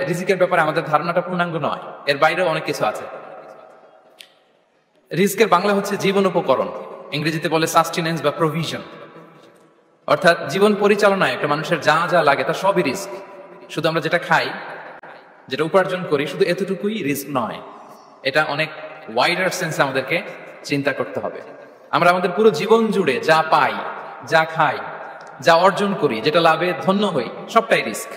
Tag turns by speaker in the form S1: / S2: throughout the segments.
S1: রিজিকের ব্যাপারে আমাদের ধারণাটা পূর্ণাঙ্গ নয়, এর বাইরেও অনেক কিছু আছে। রিজিকের বাংলা হচ্ছে জীবন উপকরণ, ইংরেজিতে বলে সাস্টেনেন্স বা প্রভিশন। অর্থাৎ জীবন পরিচালনায় একটা মানুষের যা যা লাগে তা সবই রিস্ক। শুধু আমরা যেটা খাই, যেটা উপার্জন করি, শুধু এতটুকুই রিস্ক নয়। এটা অনেক ওয়াইডার সেন্সে আমাদেরকে চিন্তা করতে হবে। আমরা আমাদের পুরো জীবন জুড়ে যা পাই, যা খাই, যা অর্জন করি, যেটা লাভে ধন্য হই, সবটাই রিস্ক।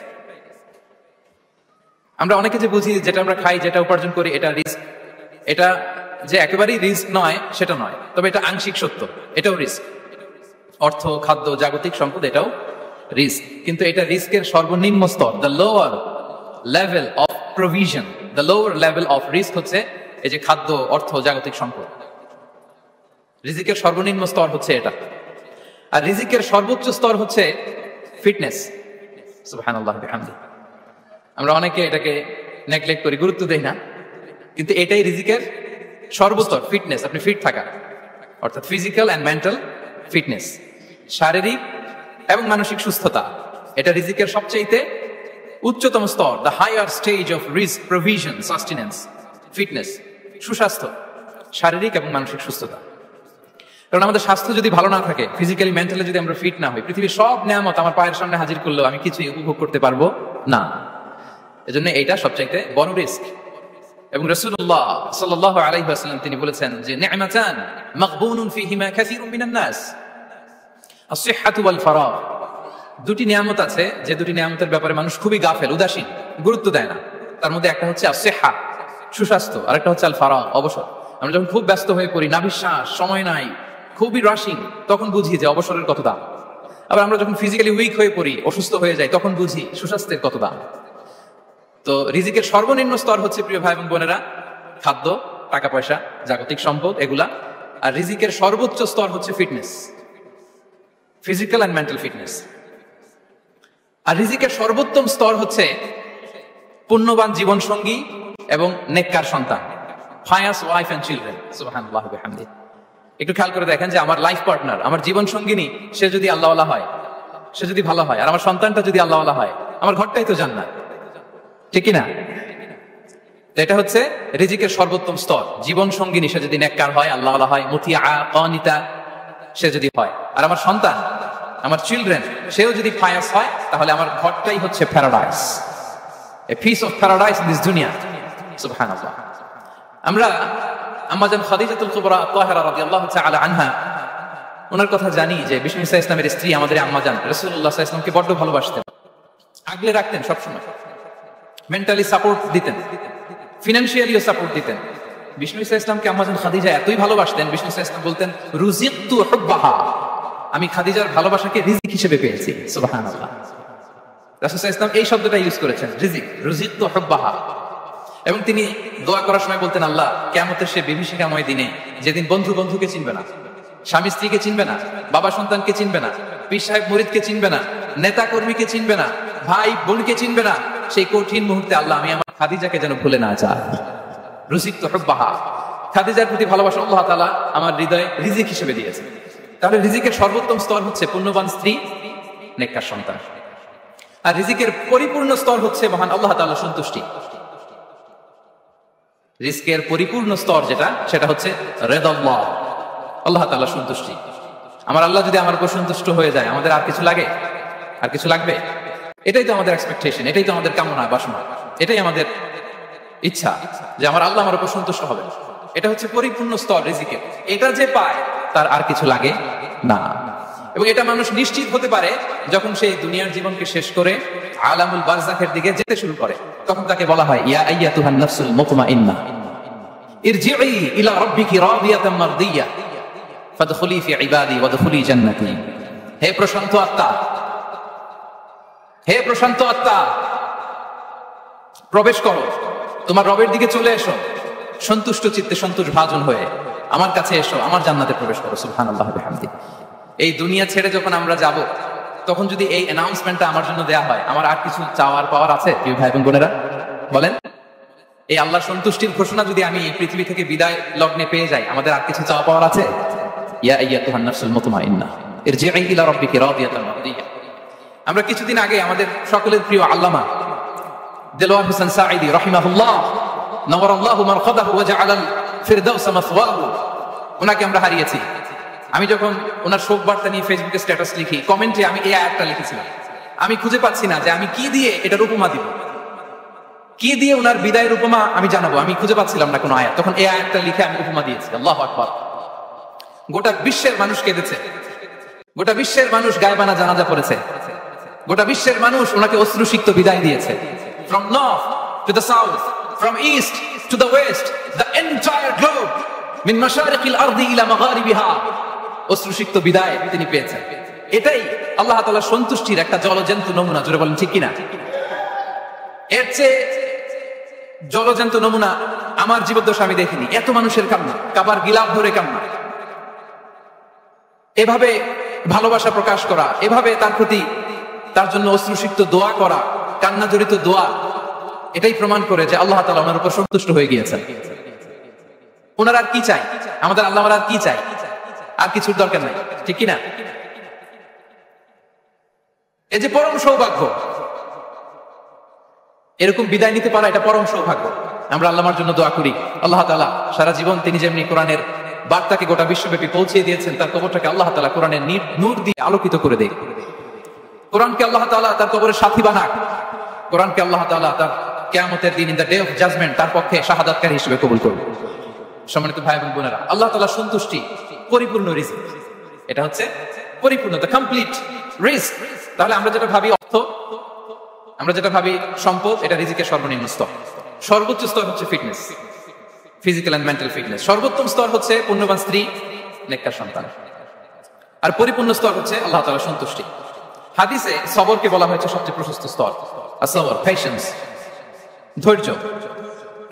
S1: আমরা অনেকে যে বুঝি যেটা আমরা খাই, যেটা উপার্জন করি এটা রিস্ক, এটা যে একেবারেই রিস্ক নয় সেটা নয়, তবে এটা আংশিক সত্য, এটাও রিস্ক। অর্থ, খাদ্য, জাগতিক সম্পদ এটাও রিস্ক, কিন্তু এটা রিস্কের সর্বনিম্ন স্তর। The lower level of provision, the lower level of risk হচ্ছে এই যে খাদ্য, অর্থ, জাগতিক সম্পদ। রিজিকের সর্বনিম্ন স্তর হচ্ছে এটা। আর রিজিকের সর্বোচ্চ স্তর হচ্ছে ফিটনেস। সুবহানাল্লাহ বিহামদিহি। আমরা অনেকে এটাকে নেগলেক্ট করি, গুরুত্ব দেই না, কিন্তু এটাই রিজিকের সর্বস্তর, ফিটনেস। আপনি ফিট থাকা, অর্থাৎ ফিজিক্যাল অ্যান্ড মেন্টাল ফিটনেস, শারীরিক এবং মানসিক সুস্থতা, এটা রিজিকের সবচেয়ে উচ্চতম স্তর, the higher stage of risk, provision, sustenance, fitness, সুস্বাস্থ্য, শারীরিক এবং মানসিক সুস্থতা। কারণ আমাদের স্বাস্থ্য যদি ভালো না থাকে, ফিজিক্যালি মেন্টালি যদি আমরা ফিট না হই, পৃথিবীর সব নিয়ামত আমার পায়ের সামনে হাজির করলেও আমি কিছুই উপভোগ করতে পারবো না। এজন্য এইটা সবচাইতে বড় রিস্ক। এবং রাসূলুল্লাহ সাল্লাল্লাহু আলাইহি ওয়াসাল্লাম তিনি বলেছেন যে নি'মাতান মাগবুনুন ফীহিমা কাসীরুম মিনান নাস, আস-সিহহাতু ওয়াল ফারাগ। দুটি নিয়ামত আছে যে দুটি নিয়ামতের ব্যাপারে মানুষ খুবই গাফেল, উদাসীন, গুরুত্ব দেয় না। তার মধ্যে একটা হচ্ছে আস-সিহহা, সুস্বাস্থ্য, আর একটা হচ্ছে আল ফারাগ, অবসর। আমরা যখন খুব ব্যস্ত হয়ে পড়ি, নাভিশ্বাস, সময় নাই, খুবই রাশিং, তখন বুঝি যে অবসরের কত দাম। আবার আমরা যখন ফিজিক্যালি উইক হয়ে পড়ি, অসুস্থ হয়ে যাই, তখন বুঝি সুস্বাস্থ্যের কত দাম। তো রিজিকের সর্বনিম্ন স্তর হচ্ছে, প্রিয় ভাই এবং বোনেরা, খাদ্য, টাকা পয়সা, জাগতিক সম্পদ, এগুলা। আর রিজিকের সর্বোচ্চ স্তর হচ্ছে fitness, physical and mental fitness. আর রিজিকের সর্বোত্তম স্তর হচ্ছে পুণ্যবান জীবন সঙ্গী এবং নেককার সন্তান, ফায়াস ওয়াইফ এন্ড চিলড্রেন। সুবহানাল্লাহ ওয়া বিহামদিহি। একটু খেয়াল করে দেখেন যে আমার লাইফ পার্টনার, আমার জীবন সঙ্গিনী, সে যদি আল্লাহওয়ালা হয়, সে যদি ভালো হয়, আর আমার সন্তানটা যদি আল্লাহওয়ালা হয়, আমার ঘরটাই তো জান্নাত, ঠিক না? এটা হচ্ছে রিজিকের সর্বোত্তম স্তর। জীবন সঙ্গিনী সে যদি নেককার হয়, আল্লাহওয়ালা হয়, মুতিয়া কানিতা সে যদি হয়, আর আমার সন্তান, আমার চিলড্রেন, সেও যদি ফায়াস হয়, তাহলে আমার ঘরটাই হচ্ছে paradise, a piece of paradise in this দুনিয়া। সুবহানাল্লাহ। আমরা আম্মাজান খাদিজাতুল কুবরা তাহেরা রাদিয়াল্লাহু তাআলা আনহা, ওনার কথা জানি যে বিষ্ণু ঈসা ইসলামের স্ত্রী আমাদের আম্মাজান রাসূলুল্লাহ সাল্লাল্লাহু আলাইহি ওয়াসাল্লামকে বড্ড ভালোবাসতেন, আগলে রাখতেন সবসময়, মেন্টালি সাপোর্ট দিতেন, ফিনান্সিয়ালিও সাপোর্ট দিতেন। বিষ্ণু ঈসা ইসলামকে আম্মাজান খাদিজা এতই ভালোবাসতেন, বিষ্ণু ঈসা ইসলাম বলতেন রুজিকতু হুব্বাহা, আমি খাদিজার ভালোবাসাকে রিজিক হিসেবে পেয়েছি। সুবহানাল্লাহ। রাসূল সাল্লাল্লাহু আলাইহি ওয়াসাল্লাম এই শব্দটা ইউজ করেছেন, রিজিক, রুজিকতু হুব্বাহা। এবং তিনি দোয়া করার সময় বলতেন, আল্লাহ, কিয়ামতের সে বিভীষিকাময় দিনে, যেদিন বন্ধু বন্ধুকে চিনবে না, স্বামী স্ত্রীকে চিনবে না, বাবা সন্তানকে চিনবে না, পীর সাহেব মুরিদকে চিনবে না, নেতা কর্মীকে চিনবে না, ভাই বোনকে চিনবে না, সেই কঠিন মুহূর্তে আল্লাহ, আমি আমার খাদিজাকে যেন ভুলে না যাই। রুজিকতু হুব্বাহা, খাদিজার প্রতি ভালোবাসা আল্লাহ তাআলা আমার হৃদয়ে রিজিক হিসেবে দিয়েছে। তাহলে রিজিকের সর্বোত্তম স্তর হচ্ছে পুণ্যবান স্ত্রী, নেককার সন্তান। আর রিজিকের পরিপূর্ণ স্তর হচ্ছে মহান আল্লাহ তাআলার সন্তুষ্টি। রিজকের পরিপূর্ণ স্তর যেটা, সেটা হচ্ছে রিদাল্লাহ, আল্লাহ তাআলার সন্তুষ্টি। আমার আল্লাহ যদি আমার উপর সন্তুষ্ট হয়ে যায়, আমাদের আর কিছু লাগে? আর কিছু লাগবে? এটাই তো আমাদের এক্সপেকটেশন, এটাই তো আমাদের কামনা বাসনা, এটাই আমাদের ইচ্ছা যে আমার আল্লাহ আমার উপর সন্তুষ্ট হবে। এটা হচ্ছে পরিপূর্ণ স্তর রিজিকের। এটা যে পায় তার আর কিছু লাগে না। এবং এটা মানুষ নিশ্চিত হতে পারে যখন সেই দুনিয়ার জীবনকে শেষ করে আলামুল বারজাখের দিকে যেতে শুরু করে। তখন তাকে বলা হয়, ইয়া আইয়াতুহান নাফসুল মুতমাইন্নাহ ইরজিই ইলা রাব্বিকি রাদিয়াতাম মারদিয়া ফাদখুলি ফি ইবাদি ওয়াদখুলি জান্নাতি। হে প্রশান্ত আত্মা, হে প্রশান্ত আত্মা, প্রবেশ করো, তোমার রবের দিকে চলে এসো, সন্তুষ্ট চিত্তে, সন্তোষ ভাজন হয়ে আমার কাছে এসো, আমার জান্নাতে প্রবেশ করো। সুবহানাল্লাহ ওয়া বিহামদিহি। এই দুনিয়া ছেড়ে যখন আমরা যাব, তখন যদি এই অ্যানাউন্সমেন্টটা আমার জন্য দেয়া হয়, আমার আর কিছু চাওয়ার পাওয়ার আছে? প্রিয় ভাই এবং বোনেরা বলেন, এই আল্লাহর সন্তুষ্টির ঘোষণা যদি আমি এই পৃথিবী থেকে বিদায় লগ্নে পেয়ে যাই, আমাদের আর কিছু চাওয়া পাওয়ার আছে? ইয়া আইয়াতুহান নাফসুল মুতমাইন্নাহ ইরজিই ইলা রাব্বিকি রাদিয়াতাম মারদিয়া। আমরা কিছুদিন আগে আমাদের সকলের প্রিয় আল্লামা দেলোয়ার হোসেন সাঈদী রাহিমাহুল্লাহ নওয়ারাল্লাহু মারকাদাহু ওয়া জাআলাল ফিরদাউস মাসওয়াহু, ওনাকে আমরা হারিয়েছি। আমি যখন ওনার শোক বার্তা নিয়ে ফেসবুকে স্ট্যাটাস লিখি, কমেন্টে আমি এই আয়াতটা লিখেছিলাম। আমি খুঁজে পাচ্ছি না যে আমি কি দিয়ে এটার উপমা দিব, কি দিয়ে ওনার বিদায়ের উপমা আমি জানাবো। আমি খুঁজে পাচ্ছিলাম না কোনো আয়াত, তখন এই আয়াতটা লিখে আমি উপমা দিয়েছি। আল্লাহু আকবার। গোটা বিশ্বের মানুষ কেঁদেছে, গোটা বিশ্বের মানুষ গায়বানা জানাজা পড়েছে, গোটা বিশ্বের মানুষ ওনাকে অশ্রুসিক্ত বিদায় দিয়েছে। From north to the south, from east to the west, the entire globe, min mashariqil ardi ila magharibiha, অশ্রুসিক্ত বিদায় তিনি পেয়েছেন। এটাই আল্লাহ তাআলার সন্তুষ্টির একটা জলজ্যান্ত নমুনা। জোরে বলেন ঠিক কিনা? এর চেয়ে জলজ্যান্ত নমুনা আমার জীবদ্দশা আমি দেখিনি। এত মানুষের কান্না, কাবার গিলাফ ধরে কান্না, এভাবে ভালোবাসা প্রকাশ করা, এভাবে তার প্রতি তার জন্য অশ্রুসিক্ত দোয়া করা, কান্না জড়িত দোয়া, এটাই প্রমাণ করে যে আল্লাহ তাআলা ওনার উপর সন্তুষ্ট হয়ে গিয়েছেন। ওনার আর কি চাই? আমাদের আল্লাহ আর কি চাই? আর কিছুর দরকার নাই, ঠিক কিনা? এই যে পরম সৌভাগ্য, এরকম বিদায় নিতে পারা, এটা পরম সৌভাগ্য। আমরা আল্লাহর জন্য দোয়া করি, আল্লাহ তাআলা সারা জীবন তিনি যেমনি কোরআনের বার্তাকে গোটা বিশ্বব্যাপী পৌঁছে দিয়েছেন, তার কবরটাকে আল্লাহ তাআলা কোরআনের নূর দিয়ে আলোকিত করে দেয়। কোরআনকে আল্লাহ তাআলা তার কবরের সাথী বানাক। কোরআনকে আল্লাহ তাআলা তার কিয়ামতের দিন, in the day of judgement, তার পক্ষে শাহাদাতকারী হিসেবে কবুল করুন। সম্মানিত ভাই এবং বোনেরা, আল্লাহ তাআলার সন্তুষ্টি পরিপূর্ণ রিজিক, এটা হচ্ছে পরিপূর্ণতা, কমপ্লিট রিস্ক। তাহলে আমরা যেটা ভাবি অর্থ, আমরা যেটা ভাবি সম্পদ, এটা রিজিকের সর্বনিম্ন স্তর। সর্বোচ্চ স্তর হচ্ছে fitness, physical and mental fitness. সর্বোত্তম স্তর হচ্ছে পুণ্যবান স্ত্রী, নেককার সন্তান। আর পরিপূর্ণ স্তর হচ্ছে আল্লাহ তাআলার সন্তুষ্টি। হাদিসে সবরকে বলা হয়েছে সবচেয়ে প্রশস্ত স্তর। আসবর, পেশেন্স, ধৈর্য।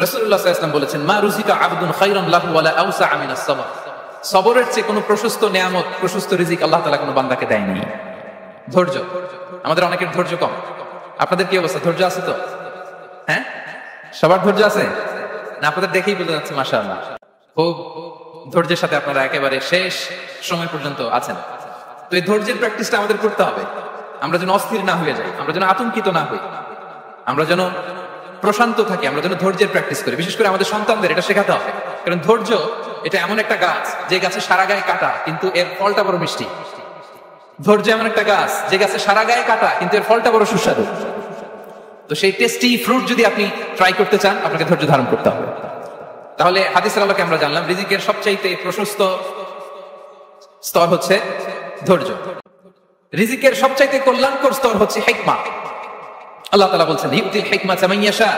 S1: রাসূলুল্লাহ সাল্লাল্লাহু আলাইহি ওয়াসাল্লাম বলেছেন, মা রুজিকা আবদুন খায়রান লাহু ওয়ালা আওসা মিনাস সবর। সবরের চেয়ে কোনো প্রশস্ত নিয়ামত, প্রশস্ত রিজিক আল্লাহ তাআলা কোনো বান্দাকে দেয়নি। ধৈর্য। আমাদের অনেকের ধৈর্য কম। আপনাদের কি অবস্থা? ধৈর্য আছে তো? হ্যাঁ, সবার ধৈর্য আছে না? আপনাদের দেখেই বোঝা যাচ্ছে মাশাআল্লাহ, খুব ধৈর্যের সাথে আপনারা একেবারে শেষ সময় পর্যন্ত আছেন। তো এই ধৈর্যের প্র্যাকটিসটা আমাদের করতে হবে। আমরা যেন অস্থির না হয়ে যাই, আমরা যেন আতঙ্কিত না হই, আমরা যেন প্রশান্ত থাকি, আমরা যেন ধৈর্যের প্র্যাকটিস করি। বিশেষ করে আমাদের সন্তানদের এটা শেখাতে হবে। কারণ ধৈর্য এটা এমন একটা গাছ, যে গাছে সারা গায়ে কাটা কিন্তু এর ফলটা বড় মিষ্টি। ধৈর্য এমন একটা গাছ, যে গাছে সারা গায়ে কাটা কিন্তু এর ফলটা বড় সুস্বাদু। তো সেই টেস্টি ফ্রুট যদি আপনি ট্রাই করতে চান, আপনাকে ধৈর্য ধারণ করতে হবে। তাহলে হাদিসের আলোকে আমরা জানলাম রিজিকের সবচাইতে প্রশস্ত স্তর হচ্ছে ধৈর্য। রিজিকের সবচাইতে কল্যাণকর স্তর হচ্ছে হিকমা। আল্লাহ তাআলা বলছেন, ইউতিল হিকমাতা মান ইয়াশা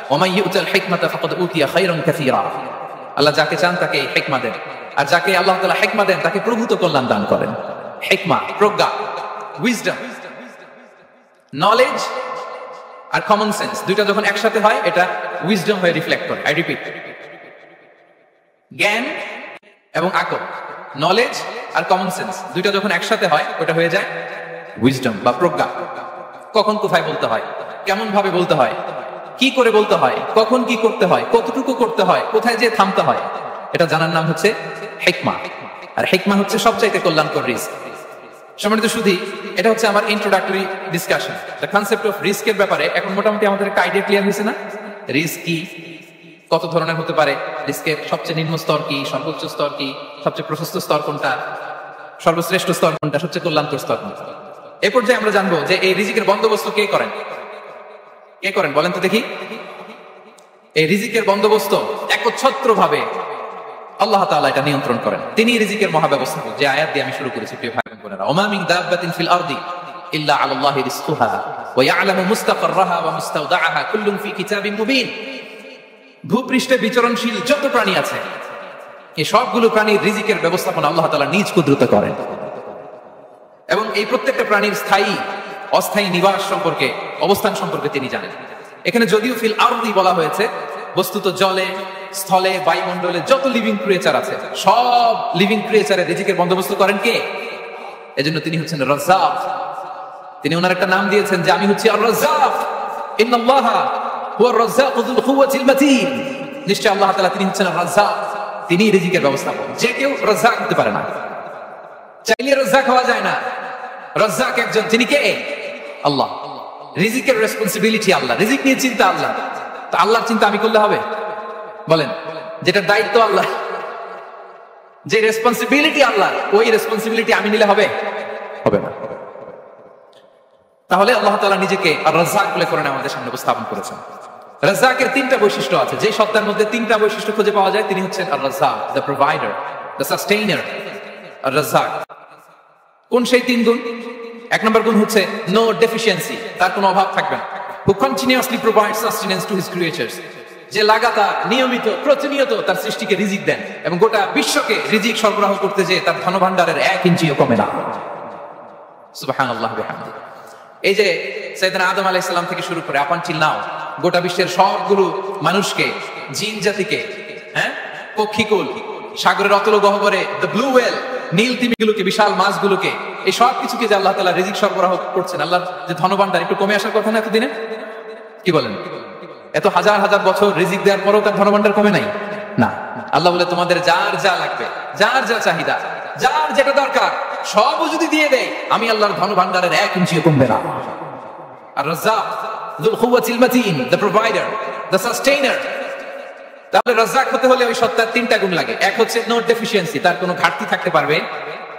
S1: ওয়া মান ইউতিল হিকমাতা ফাকাদ উতিয়া খায়রান কাসীরা। আল্লাহ যাকে চান তাকে হিকমা দেন, আর যাকে আল্লাহ তাআলা হিকমা দেন তাকে প্রভূত কল্যাণ দান করেন। হিকমা, প্রজ্ঞা, উইজডম, নলেজ আর কমন সেন্স, দুইটা যখন একসাথে হয় এটা উইজডম হয়ে রিফ্লেক্ট করে। আই রিপিট, জ্ঞান এবং আকল, নলেজ আর কমন সেন্স দুইটা যখন একসাথে হয় ওটা হয়ে যায় উইজডম বা প্রজ্ঞা। কখন কোথায় বলতে হয়, কেমন ভাবে বলতে হয়, কি করে বলতে হয়, কখন কি করতে হয়, কতটুকু করতে হয়, কোথায় যে থামতে হয়, এটা জানার নাম হচ্ছে হিকমা। আর হিকমা হচ্ছে সবচাইতে কল্যাণকর রিস্ক। সম্মানিত সুধী, এটা হচ্ছে আমার introductory discussion. The concept of রিস্কের ব্যাপারে এখন মোটামুটি আমাদের একটা আইডিয়া ক্লিয়ার হয়েছে না? রিস্ক কি, কত ধরনের হতে পারে, রিস্কের সবচেয়ে নিম্ন স্তর কি, সর্বোচ্চ স্তর কি, সবচেয়ে প্রশস্ত স্তর কোনটা, সর্বশ্রেষ্ঠ স্তর কোনটা, সবচেয়ে কল্যাণকর স্তর কোনটা। এ পর্যায়ে আমরা জানবো যে এই রিজিকের বন্দোবস্ত কে করেন। কে করেন বলেন তো দেখি? এই রিজিকের বন্দোবস্ত একচ্ছত্র ভাবে আল্লাহ তাআলা এটা নিয়ন্ত্রণ করেন। তিনি রিজিকের মহাব্যবস্থাপক। যে আয়াত দিয়ে আমি শুরু করেছি, প্রিয় ভাই বোনেরা, ওমা মিন দাব্বাতিন ফিল আরদি ইল্লা আলাল্লাহি রিজকুহা ওয়া ইয়ালামু মুস্তাকাররাহা ওয়া মুস্তাওদাআহা কুল্লুন ফি কিতাবিন মুবিন। ভূপৃষ্ঠে বিচরণশীল যত প্রাণী আছে, এই সবগুলো প্রাণীর রিজিকের ব্যবস্থাপনা আল্লাহ তাআলা নিজ কুদরতে করেন। এবং এই প্রত্যেকটা প্রাণীর স্থায়ী অস্থায়ী নিবাস সম্পর্কে, অবস্থান সম্পর্কে তিনি জানেন। এখানে যদিও ফিল আরদি বলা হয়েছে, বস্তুত জলে, স্থলে, বায়ুমণ্ডলে যত লিভিং ক্রিয়েচার আছে, সব লিভিং ক্রিয়েচারের রিজিকের বন্দোবস্ত করেন কে? এজন্য তিনি হচ্ছেন রাজ্জাক। তিনি ওনার একটা নাম দিয়েছেন যে আমি হচ্ছি আর রাজ্জাক, ইন্নাল্লাহা হুয়ার রাজ্জাকু যুল কুওয়াতিল মাতিন। নিশ্চয় আল্লাহ তাআলা তিনি হচ্ছেন রাজ্জাক, তিনি রিজিকের ব্যবস্থাপক। যে কেউ রাজ্জাক হতে পারে না, চাইলে রাজ্জাক হওয়া যায় না। রাজ্জাক একজন, তিনি কে? আল্লাহ। রিজিকের রেসপন্সিবিলিটি আল্লাহ, রিজিক নিয়ে চিন্তা আল্লাহ। তো আল্লাহর চিন্তা আমি করলে হবে? বলেন, যেটা দায়িত্ব আল্লাহ, যে রেসপন্সিবিলিটি আল্লাহ, ওই রেসপন্সিবিলিটি আমি নিলে হবে? হবে না। তাহলে আল্লাহ তাআলা নিজেকে আর রাজ্জাক বলে কোরআনে আমাদের সামনে উপস্থাপন করেছেন। রাজ্জাকের তিনটা বৈশিষ্ট্য আছে, যে সত্তার মধ্যে তিনটা বৈশিষ্ট্য খুঁজে পাওয়া যায় তিনি হচ্ছেন আর রাজ্জাক, দ্য প্রোভাইডার, দ্য সাস্টেইনার। আর রাজ্জাক কোন সেই তিন গুণ? এক নম্বর গুণ হচ্ছে নো ডেফিসিয়েন্সি, তার কোনো অভাব থাকবে না। হু continuously provide sustenance to his creatures, যে লাগাতার নিয়মিত প্রতিনিয়ত তার সৃষ্টিকে রিজিক দেন এবং গোটা বিশ্বকে রিজিক সরবরাহ করতে যে তার ধনভাণ্ডারের 1 ইঞ্চিও কমে না। সুবহানাল্লাহ বিহামদিহি। এই যে সাইয়েদনা আদম আলাইহিস সালাম থেকে শুরু করে আপ আনটিল নাও গোটা বিশ্বের সবগুলো মানুষকে, জিন জাতিকে, পক্ষীকুল, সাগরের অতল গহ্বরে দ্য ব্লু ওয়েল, নীল তিমিগুলোকে, বিশাল মাছগুলোকে, এই সব কিছুকে যে আল্লাহ তাআলা রিজিক সরবরাহ করছেন, আল্লাহর যে ধনভাণ্ডার একটু কমে আসার কথা না এতদিনে? কি বলেন? এত হাজার হাজার বছর রিজিক দেওয়ার পরেও তার ধনভাণ্ডার কমে নাই না। আল্লাহ বলে তোমাদের যার যা লাগবে, যার যা চাহিদা, যার যেটা দরকার সবও যদি দিয়ে দেয়, আমি আল্লাহর ধনভাণ্ডারের 1 ইঞ্চিও কমবে না। আর Razzak যুল কুওয়াতিল মাতিন, the provider, the sustainer. তাহলে রাজ্জাক হতে হলে ওই সত্তার তিনটা গুণ লাগে। এক হচ্ছে নো ডেফিসিয়েন্সি, তার কোনো ঘাটতি থাকতে পারবে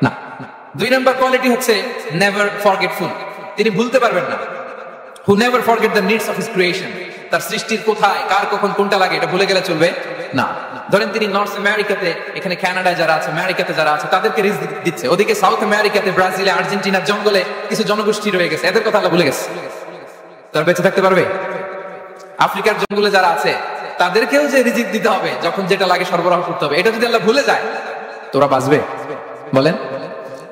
S1: না। 2 নম্বর কোয়ালিটি হচ্ছে নেভার ফরগেটফুল, তিনি ভুলতে পারবেন না। Who never forget the needs of his creation, তার সৃষ্টির কোথায় কার কখন কোনটা লাগে এটা ভুলে গেলে চলবে না। ধরেন তিনি নর্থ আমেরিকাতে, এখানে কানাডায় যারা আছে, আমেরিকাতে যারা আছে, তাদেরকে রিজিক দিচ্ছে। ওদিকে সাউথ আমেরিকাতে, ব্রাজিলে, আর্জেন্টিনার জঙ্গলে কিছু জনগোষ্ঠী রয়ে গেছে, এদের কথা আল্লাহ ভুলে গেছে। তারা বেঁচে থাকতে পারবে? আফ্রিকার জঙ্গলে যারা আছে তাদেরকেও যে রিজিক দিতে হবে, যখন যেটা লাগে সরবরাহ করতে হবে, এটা যদি আল্লাহ ভুলে যায় তোরা বাঁচবে? বলেন।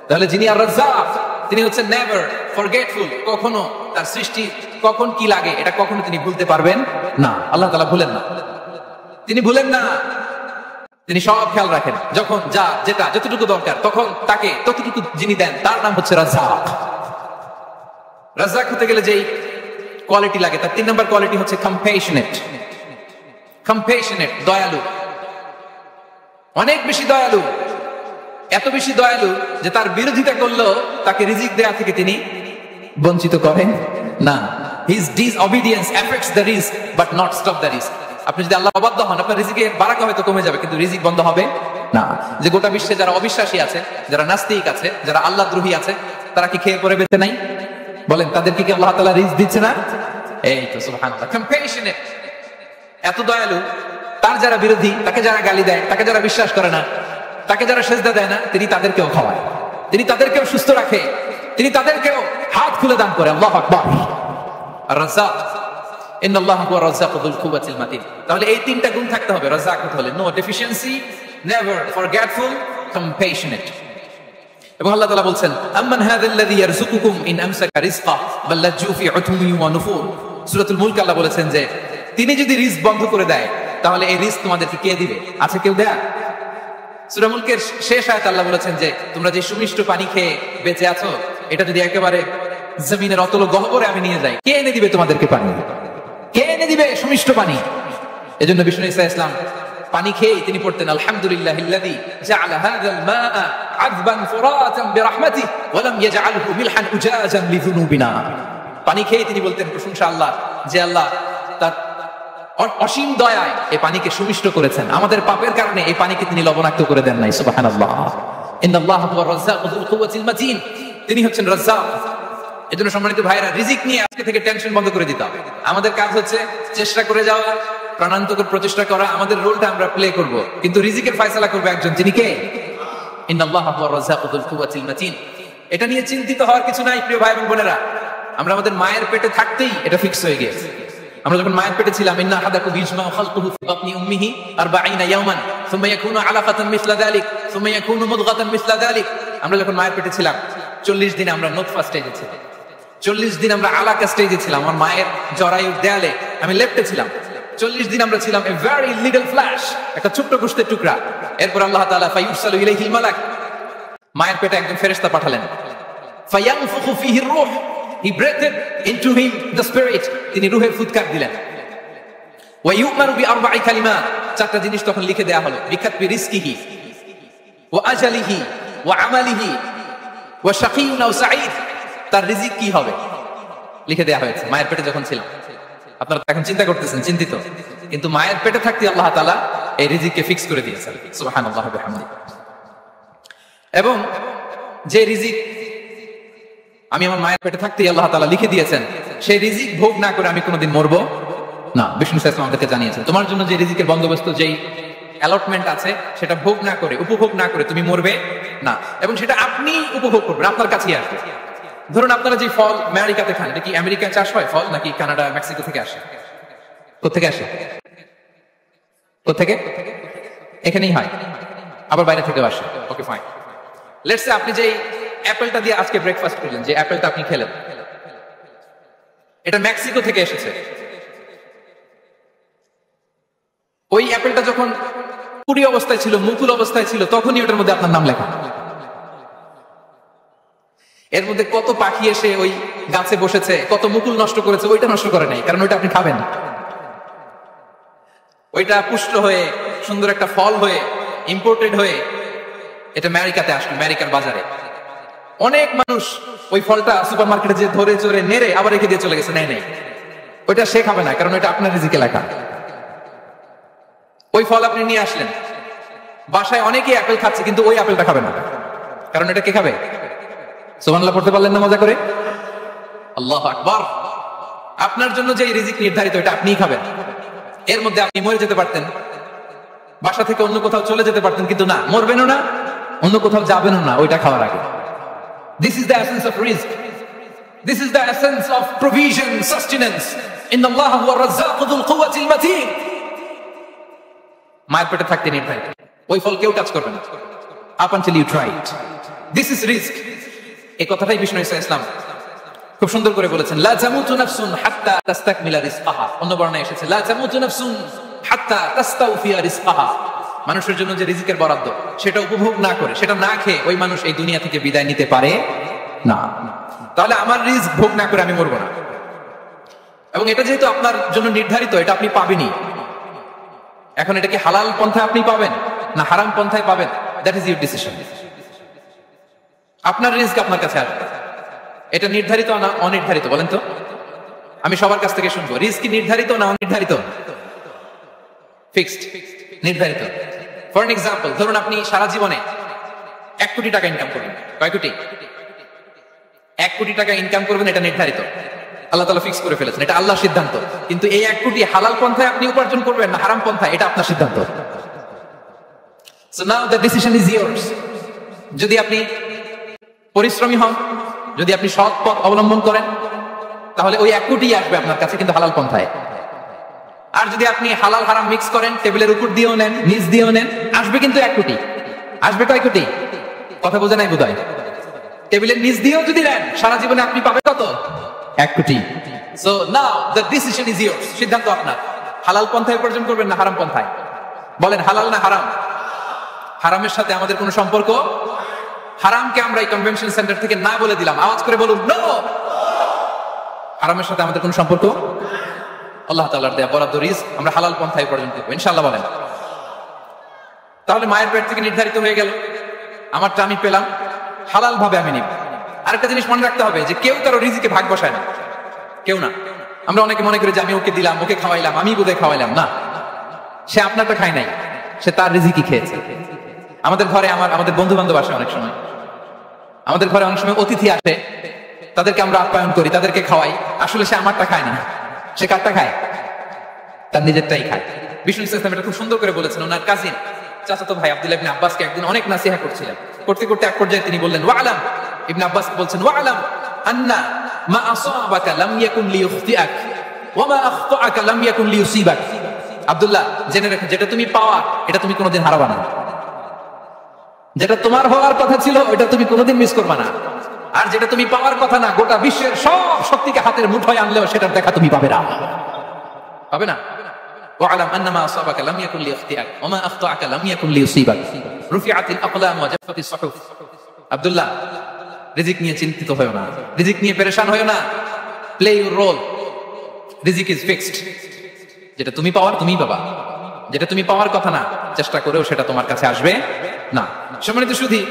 S1: তাহলে যিনি আর রাজ্জাক, তিনি হচ্ছেন নেভার ফরগেটফুল, কখনো তার সৃষ্টি কখন কি লাগে এটা কখনো তিনি ভুলতে পারবেন না। আল্লাহ তাআলা ভুলেন না, তিনি ভুলেন না, তিনি সব খেয়াল রাখেন। যখন যা যেটা যতটুকু দরকার তখন তাকে ততটুকু যিনি দেন তার নাম হচ্ছে রাজ্জাক। রাজ্জাক হতে গেলে যেই কোয়ালিটি লাগে, তার 3 নম্বর কোয়ালিটি হচ্ছে কম্প্যাশনেট। কম্প্যাশনেট, দয়ালু, অনেক বেশি দয়ালু, এত বেশি দয়ালু যে তার বিরোধিতা করলেও তাকে রিজিক দেয়া থেকে তিনি বঞ্চিত করেন না। His disobedience affects the risk but not stop the risk. আপনি যদি আল্লাহ অবাধ্য হন, আপনার রিজিকের বারাকা হয়তো কমে যাবে, কিন্তু রিজিক বন্ধ হবে না। যে গোটা বিশ্বে যারা অবিশ্বাসী আছে, যারা নাস্তিক আছে, যারা আল্লাহদ্রোহী আছে, তারা কি খেয়ে পরে বেঁচে নাই? বলেন, তাদেরকে কি আল্লাহ তাআলা রিজিক দিচ্ছে না? এই তো সুবহানাল্লাহ, কম্প্যাশনেট, এত দয়ালু, তার যারা বিরোধী, তাকে যারা গালি দেয়, তাকে যারা বিশ্বাস করে না, তাকে যারা সেজদা দেয় না, তিনি তাদেরকেও খাওয়ায়, তিনি তাদেরকেও সুস্থ রাখে, তিনি তাদেরকেও হাত খুলে দান করে। আল্লাহু আকবার। আর রাজ্জাক, ইন্নাল্লাহা হুয়া রাজ্জাকু যুল কুওয়াতিল মাতিন। তাহলে এই তিনটা গুণ থাকতে হবে রাজ্জাক হতে হলে: no deficiency, never forgetful, compassionate. এবং আল্লাহ তাআলা বলছেন, আম্মান হাযাল্লাযী ইয়ারযুকুকুম ইন আমসাকা রিজকা বাল লাজ্জু ফি উতুওয়িন ওয়া নুফুর। সূরাতুল মুলক আল্লাহ বলেছেন যে তিনি যদি রিজক বন্ধ করে দেয় তাহলে এই রিজক তোমাদেরকে কে দিবে? আছে কেউ দেয়া? সূরা মুলকের শেষ আয়াতে আল্লাহ বলেছেন যে তোমরা যে সুমিষ্ট পানি খেয়ে বেঁচে আছো, এটা যদি একেবারে জমিনের অতল গহ্বরে আমি নিয়ে যাই, কে এনে দিবে তোমাদেরকে পানি? কে এনে দিবে সুমিষ্ট পানি? এজন্য বিষ্ণু ঈসা ইসলাম পানি খেয়ে তিনি পড়তেন, আলহামদুলিল্লাহিল্লাযী জাআলা হাযাল মাআ আযবান ফুরাতান বিরাহমাতিহি ওয়া লাম ইয়াজআলহু মিলহান উজাজান লিযুনুবিনা। পানি খেয়ে তিনি বলতেন প্রশংসা আল্লাহ, যে আল্লাহ তার অসীম দয়ায় এই পানিকে সুমিষ্ট করেছেন, আমাদের পাপের কারণে এই পানিকে তিনি লবণাক্ত করে দেন নাই। সুবহানাল্লাহ। ইন্নাল্লাহা হুয়া রাজ্জাকু যুল কুওয়াতিল মাতিন, তিনি হচ্ছেন রাজ্জাক। এজন্য সম্মানিত ভাইরা, রিজিক নিয়ে আজকে থেকে টেনশন বন্ধ করে দিতে হবে। আমাদের কাজ হচ্ছে চেষ্টা করে যাওয়া, প্রাণান্তকর প্রচেষ্টা করা, আমাদের রোলটা আমরা প্লে করব, কিন্তু রিজিকের ফয়সালা করবে একজন, যিনি কে? ইন্নাল্লাহা হুয়া রাজ্জাকু যুল কুওয়াতিল মাতিন। এটা নিয়ে চিন্তিত হওয়ার কিছু নাই প্রিয় ভাই এবং বোনেরা। আমরা আমাদের মায়ের পেটে থাকতেই এটা ফিক্স হয়ে গেছে। আমরা যখন মায়ের পেটে ছিলাম, ইন্না আহাদাকুম ইজমাউ খালকুহু ফি বাতনি উম্মিহি 40 ইয়াওমান সুম্মা ইয়াকুনু আলাকাতান মিসলা যালিক সুম্মা ইয়াকুনু মুদগাতান মিসলা যালিক। আমরা যখন মায়ের পেটে ছিলাম 40 দিনে আমরা নুতফা স্টেজে ছিলাম, 40 দিন আমরা আলাকা স্টেজে ছিলাম, আমার মায়ের জরায়ুর দেয়ালে আমি লেপ্টে ছিলাম। 40 দিন আমরা ছিলাম এ ভেরি লিটল ফ্ল্যাশ, একটা ছোট্ট গোশতের টুকরা। এরপর আল্লাহ তাআলা ফায়ুরসালু ইলাইহিল মালাক, মায়ের পেটে একজন ফেরেশতা পাঠালেন। ফায়ানফুখু ফিহি রূহ, he breathed into him the spirit, তিনি রূহের ফুৎকার দিলেন। ওয়া ইউমারু বিআরবা'i কালিমাত, 4টা জিনিস তখন লিখে দেয়া হলো। বিকাতবি রিজকিহি ওয়া আজালিহি ওয়া আমালিহি ওয়া শাকিয়ুন আও সাঈদ, তার রিজিক কি হবে, লিখে দেওয়া হয়েছে মায়ের পেটে যখন ছিলাম। আপনারা এখন চিন্তা করতেছেন, চিন্তিত, কিন্তু মায়ের পেটে থাকতে আল্লাহ তাআলা এই রিজিককে ফিক্স করে দিয়েছেন। সুবহানাল্লাহ ওয়া বিহামদিহি। এবং যে রিজিক আমি আমার মায়ের পেটে থাকতেই আল্লাহ তাআলা লিখে দিয়েছেন, সেই রিজিক ভোগ না করে আমি কোনোদিন মরবো না। বিষ্ণু সাল্লাল্লাহু আলাইহি ওয়াসাল্লাম আমাদেরকে জানিয়েছেন, তোমার জন্য যে রিজিকের বন্দোবস্ত, যেই অ্যালটমেন্ট আছে, সেটা ভোগ না করে, উপভোগ না করে তুমি মরবে না, এবং সেটা আপনি উপভোগ করবেন, আপনার কাছেই আসবে। ধরুন আপনারা যে ফল আমেরিকাতে খান, এটা কি আমেরিকায় চাষ হয় ফল, নাকি কানাডা, মেক্সিকো থেকে আসে? কোথেকে আসে? কোথেকে? এখানেই হয়, আবার বাইরে থেকেও আসে। Okay fine. লেটস সে আপনি যে অ্যাপেলটা দিয়ে আজকে ব্রেকফাস্ট করলেন, যে অ্যাপেলটা আপনি খেলেন, এটা মেক্সিকো থেকে এসেছে। ওই অ্যাপেলটা যখন পুরি অবস্থায় ছিল, মুকুল অবস্থায় ছিল, তখনই ওটার মধ্যে আপনার নাম লেখা। এর মধ্যে কত পাখি এসে ওই গাছে বসেছে, কত মুকুল নষ্ট করেছে, ওইটা নষ্ট করে নাই, কারণ ওইটা আপনি খাবেন। ওইটা পুষ্ট হয়ে সুন্দর একটা ফল হয়ে ইম্পোর্টেড হয়ে এটা আমেরিকাতে আসলো, আমেরিকার বাজারে। অনেক মানুষ ওই ফলটা সুপার মার্কেটে যে ধরে চড়ে নেড়ে আবার রেখে দিয়ে চলে গেছে, নেয় নেই, ওইটা সে খাবে না, কারণ ওইটা আপনার রিজিকে লেখা। ওই ফল আপনি নিয়ে আসলেন, বাসায় অনেকেই আপেল খাচ্ছে, কিন্তু ওই আপেলটা খাবে না, কারণ এটা কে খাবে? সুবহানাল্লাহ পড়তে পারলেন না মজা করে? আল্লাহু আকবার। আপনার জন্য যে রিজিক নির্ধারিত, এটা আপনিই খাবেন। এর মধ্যে আপনি মরে যেতে পারতেন, বাসা থেকে অন্য কোথাও চলে যেতে পারতেন, কিন্তু না, মরবেনও না, অন্য কোথাও যাবেনও না ওইটা খাওয়ার আগে। This is the essence of rizq. This is the essence of provision, sustenance. Inna Allah huwa ar-razzaqu dhul quwwati al-matin. মায়ের পেটে থাকতে নির্ধারিত, ওই ফল কেউ টাচ করবে না up until you try it. This is rizq. এই কথাটাই বিষ্ণু ঈসা ইসলাম খুব সুন্দর করে বলেছেন, লা তামুতু নাফসুন হাত্তা তাস্তাকমিলা রিজকাহা। অন্য বর্ণনায় এসেছে লা তামুতু নাফসুন হাত্তা তাস্তাওফিয়া রিজকাহা। মানুষের জন্য যে রিজিকের বরাদ্দ, সেটা উপভোগ না করে, সেটা না খেয়ে ওই মানুষ এই দুনিয়া থেকে বিদায় নিতে পারে না। তাহলে আমার রিজিক ভোগ না করে আমি মরবো না, এবং এটা যেহেতু আপনার জন্য নির্ধারিত, এটা আপনি পাবেনই। এখন এটা কি হালাল পন্থায় আপনি পাবেন না হারাম পন্থায় পাবেন, দ্যাট ইজ ইউর ডিসিশন। আপনার রিজিক আপনার কাছে আসবে। এটা নির্ধারিত না অনির্ধারিত? বলেন তো, আমি সবার কাছ থেকে শুনবো, রিজিক কি নির্ধারিত না অনির্ধারিত? ফিক্সড, নির্ধারিত। ফর এন এক্সাম্পল, ধরুন আপনি সারা জীবনে 1 কোটি টাকা ইনকাম করবেন। কয় কোটি? 1 কোটি টাকা ইনকাম করবেন, এটা নির্ধারিত, আল্লাহ তাআলা ফিক্স করে ফেলেছেন, এটা আল্লাহর সিদ্ধান্ত। কিন্তু এই 1 কোটি হালাল পন্থায় আপনি উপার্জন করবেন না হারাম পন্থায়, এটা আপনার সিদ্ধান্ত। So now the decision is years. যদি আপনি পরিশ্রমী হন, যদি আপনি সৎ পথ অবলম্বন করেন, তাহলে ওই 1 কোটি আসবে আপনার কাছে, কিন্তু হালাল পন্থায়। আর যদি আপনি হালাল হারাম মিক্স করেন, টেবিলের উপর দিয়েও নেন, নিচ দিয়েও নেন, আসবে কিন্তু 1 কোটি। আসবে কয় কোটি? কথা বোঝা নাই বোধহয়। টেবিলের নিচ দিয়েও যদি নেন, সারা জীবনে আপনি পাবেন কত? 1 কোটি। So now the decision is years. সিদ্ধান্ত আপনার। হালাল পন্থায় উপার্জন করবেন না হারাম পন্থায়? বলেন, হালাল না হারাম? হারামের সাথে আমাদের কোনো সম্পর্ক? হারামকে আমরা এই কনভেনশন সেন্টার থেকে না বলে দিলাম, আওয়াজ করে বলুন নো। হারামের সাথে আমাদের কোনো সম্পর্ক? আল্লাহ তাআলার দেয়া বরাদ্দ রিজক আমরা হালাল পন্থায় উপার্জন করব ইনশাআল্লাহ। বলেন, তাহলে মায়ের পেট থেকে নির্ধারিত হয়ে গেল, আমারটা আমি পেলাম, হালাল ভাবে আমি নিব। আরেকটা জিনিস মনে রাখতে হবে, যে কেউ কারো রিজিকে ভাগ বসায় না, কেউ না। আমরা অনেকে মনে করি যে আমি ওকে দিলাম, ওকে খাওয়াইলাম, আমি বোধহয় খাওয়াইলাম। না, সে আপনারটা খায় নাই, সে তার রিজিকই খেয়েছে। আমাদের ঘরে আমাদের বন্ধু বান্ধব আসে অনেক সময়, আমাদের ঘরে অনেক সময় অতিথি আসে, তাদেরকে আমরা আপ্যায়ন করি, তাদেরকে খাওয়াই, আসলে সে আমারটা খায় না, সে কারটা খায়? তার নিজেরটাই খায়। বিষ্ণু ইসলাম এটা খুব সুন্দর করে বলেছেন। ওনার কাজিন চাচাতো ভাই আব্দুল্লাহ ইবনে আব্বাসকে একদিন অনেক নাসিহা করছিলেন, করতে করতে এক পর্যায়ে তিনি বললেন, ওয়ালাম, ইবনে আব্বাস বলছেন, ওয়ালাম আন্না মা আসাবাকা লাম ইয়াকুন লিইখতিআক ওয়া মা আখতাআকা লাম ইয়াকুন লিইউসিবাক। আব্দুল্লাহ, জেনে রাখো, যেটা তুমি পাওয়া এটা তুমি কোনোদিন হারাবা না, যেটা তোমার হওয়ার কথা ছিল ওটা তুমি কোনোদিন মিস করবা না, আর যেটা তুমি পাওয়ার কথা না, গোটা বিশ্বের সব শক্তিকে হাতের মুঠোয় আনলেও সেটার দেখা তুমি পাবে না, পাবে না। ওয়ালাম আন্না মা আসাবাকা লাম ইয়াকুন লিইখতিআক ওয়া মা আখতাআকা লাম ইয়াকুন লিইউসিবাক রুফিআতিল আকলাম ওয়া জাফাতিস সুহুফ। আব্দুল্লাহ, রিজিক নিয়ে চিন্তিত হয়ো না, রিজিক নিয়ে পেরেশান হয়ো না, প্লে ইউর রোল, রিজিক ইজ ফিক্সড। যেটা তুমি পাওয়ার তুমিই পাবা, যেটা তুমি পাওয়ার কথা না, চেষ্টা করেও সেটা তোমার কাছে আসবে না। সম্মানিত সুধী,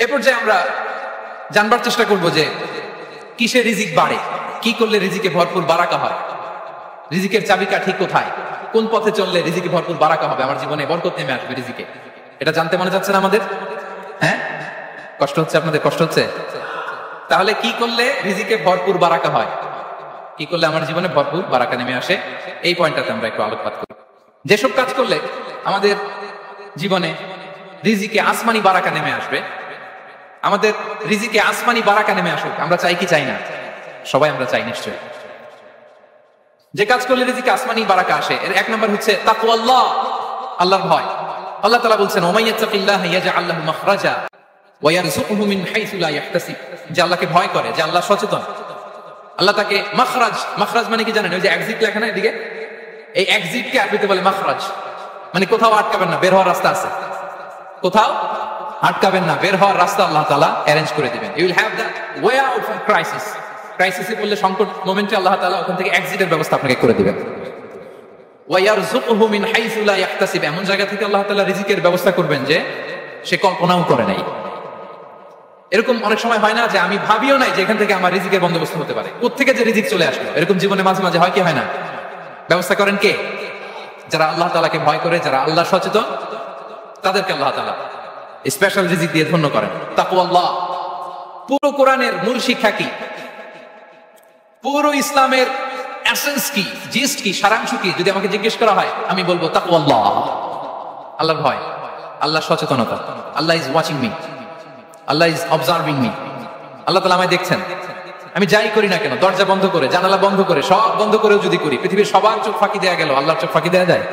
S1: এ পর্যায়ে আমরা জানবার চেষ্টা করব যে কিসে রিজিক বাড়ে, কি করলে রিজিকে ভরপুর বারাকা হয়, রিজিকের চাবিকাঠি কোথায়, কোন পথে চললে রিজিকে ভরপুর বারাকা হবে, আমার জীবনে বরকত নেমে আসবে রিজিকে, এটা জানতে মনে যাচ্ছে না আমাদের? হ্যাঁ, কষ্ট হচ্ছে আপনাদের? কষ্ট হচ্ছে? তাহলে কি করলে রিজিকে ভরপুর বারাকা হয়, কি করলে আমার জীবনে ভরপুর বারাকা নেমে আসে, এই পয়েন্টটাতে আমরা একটু আলোকপাত করি। যেসব কাজ করলে আমাদের জীবনে রিজিকে আসমানি বারাকা নেমে আসবে, আমাদের রিজিকে আসমানি বারাকা নেমে আসুক, আমরা চাই কি চাই না? সবাই আমরা চাই নিশ্চয়ই। যে কাজ করলে রিজিকে আসমানি বারাকা আসে, এর এক নম্বর হচ্ছে তাকওয়াল্লাহ, আল্লাহর ভয়। আল্লাহ তাআলা বলছেন ওয়া মাইয়াত্তাকিল্লাহ ইয়াজআল লাহু মাখরাজা ওয়া ইয়ারযুকুহু মিন হাইসু লা ইয়াহতাসিব। যে আল্লাহকে ভয় করে, যে আল্লাহ সচেতন, আল্লাহ তাকে মাখরাজ, মাখরাজ মানে কি জানেন? ওই যে এক্সিট লেখা না এদিকে, এই এক্সিটকে আরবিতে বলে মাখরাজ, মানে কোথাও আটকাবেন না, বের হওয়ার রাস্তা আছে, কোথাও আটকাবেন না, বের হওয়ার রাস্তা আল্লাহ তাআলা অ্যারেঞ্জ করে দিবেন। You will have the way out from crisis. ক্রাইসিসে পড়লে, সংকট মোমেন্টে আল্লাহ তাআলা ওখান থেকে এক্সিটের ব্যবস্থা আপনাকে করে দিবেন। ওয়া ইয়ারযুকুহু মিন হাইসু লা ইয়াহতাসিব, এমন জায়গা থেকে আল্লাহ তাআলা রিজিকের ব্যবস্থা করবেন যে সে কল্পনাও করে নাই। এরকম অনেক সময় হয় না যে আমি ভাবিও নাই যে এখান থেকে আমার রিজিকের বন্দোবস্ত হতে পারে, কোত্থেকে যে রিজিক চলে আসলো, এরকম জীবনে মাঝে মাঝে হয় কি হয় না? ব্যবস্থা করেন কে? যারা আল্লাহ তাআলাকে ভয় করে, যারা আল্লাহ সচেতন, তাদেরকে আল্লাহ তাআলা স্পেশাল রিজিক দিয়ে ধন্য করেন। তাকওয়াল্লাহ। পুরো কোরআনের মূল শিক্ষা কি, পুরো ইসলামের এসেন্স কি, জিস্ট কি, সারাংশ কি, যদি আমাকে জিজ্ঞেস করা হয় আমি বলবো তাকওয়াল্লাহ, আল্লাহর ভয়, আল্লাহ সচেতনতা। Allah is watching me, Allah is observing me. Allah তাআলা আমায় দেখছেন, আমি যাই করি না কেন, দরজা বন্ধ করে, জানালা বন্ধ করে, সব বন্ধ করেও যদি করি, পৃথিবীর সবার চোখ ফাঁকি দেয়া গেল, আল্লাহর চোখ ফাঁকি দেয়া যায়?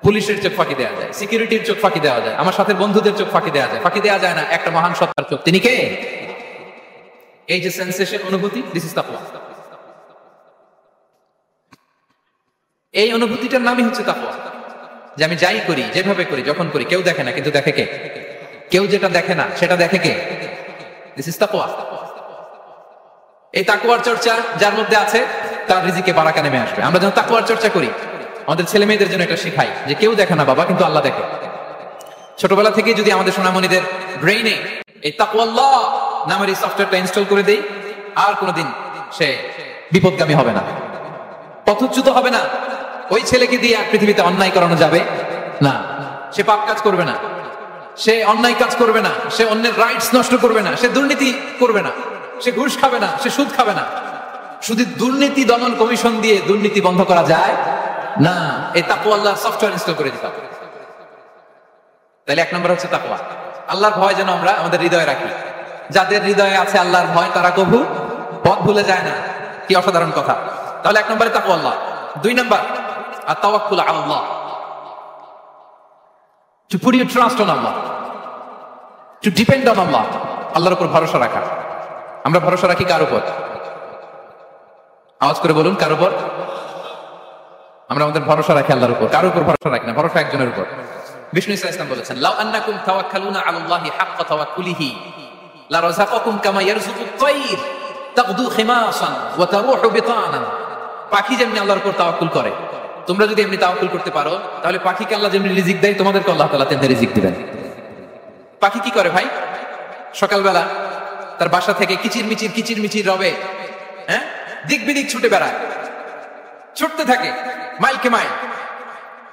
S1: পুলিশের চোখ ফাঁকি দেওয়া যায়, সিকিউরিটির চোখ ফাঁকি দেওয়া যায়, আমার সাথে বন্ধুদের চোখ ফাঁকি দেওয়া যায়, ফাঁকি দেওয়া যায় না একটা মহান সত্তার চোখ। তিনি কে? এই যে সেন্সেশন, অনুভূতি, দিস ইজ তাকওয়া। এই অনুভূতিটার নামই হচ্ছে তাকওয়া, যে আমি যাই করি, যেভাবে করি, যখন করি, কেউ দেখে না, কিন্তু দেখে কে? কেউ যেটা দেখে না সেটা দেখে কে? দিস ইজ তাকওয়া। এই তাকওয়ার চর্চা যার মধ্যে আছে, তার রিজিকে বারাকা নেমে আসবে। আমরা যখন তাকওয়ার চর্চা করি, আমাদের ছেলে মেয়েদের জন্য এটা শেখাই যে কেউ দেখে না বাবা, কিন্তু আল্লাহ দেখে। ছোটবেলা থেকে যদি আমাদের সোনামণিদের ব্রেইনে এই তাকওয়াল্লাহ নামের এই সফটওয়্যারটা ইনস্টল করে দেই, আর কোনোদিন সে বিপদগামী হবে না, পথচ্যুত হবে না। ওই ছেলেকে দিয়ে আর পৃথিবীতে অন্যায় করানো যাবে না, সে পাপ কাজ করবে না, সে অন্যায় কাজ করবে না, সে অন্যের রাইটস নষ্ট করবে না, সে দুর্নীতি করবে না, সে ঘুষ খাবে না, সে সুদ খাবে না। শুধু দুর্নীতি দমন কমিশন দিয়ে দুর্নীতি বন্ধ করা যায় না, এই তাকওয়াল্লাহ সফটওয়্যার ইনস্টল করে দিতে হবে। তাহলে এক নম্বর হচ্ছে তাকওয়া, আল্লাহর ভয় যেন আমরা আমাদের হৃদয়ে রাখি। যাদের হৃদয়ে আছে আল্লাহর ভয়, তারা কবু পথ ভুলে যায় না। কি অসাধারণ কথা! তাহলে এক নম্বরে তাকওয়াল্লাহ। দুই নম্বর আত-তাওয়াক্কুল আলাল্লাহ, to put your trust on Allah, to depend on Allah, আল্লাহর উপর ভরসা রাখা। আমরা ভরসা রাখি কার উপর? আওয়াজ করে বলুন, কার উপর? আমরা আমাদের ভরসা রাখি আল্লাহর উপর, কার উপর ভরসা রাখি না, ভরসা একজনের উপর। বিষ্ণু ইসলাম বলেছেন, লাউ আন্নাকুম তাওয়াক্কালুনা আলাল্লাহি হাক্কা তাওয়াক্কুলিহি লা রাযাকাকুম কামা ইয়ারযুকুত তায়র তাগদু খিমাসান ওয়া তারুহু বিতানান। পাখি যেমনি আল্লাহর উপর তাওয়াক্কুল করে, তোমরা যদি এমনি তাওয়াক্কুল করতে পারো, তাহলে পাখিকে আল্লাহ যেমনি রিজিক দেয়, তোমাদেরকে আল্লাহ তাআলা তেমনি রিজিক দিবেন। পাখি কি করে ভাই? সকালবেলা তার বাসা থেকে কিচির মিচির রবে, হ্যাঁ, দিক বিদিক ছুটে বেড়ায়, ছুটতে থাকে মাইলকে মাইল।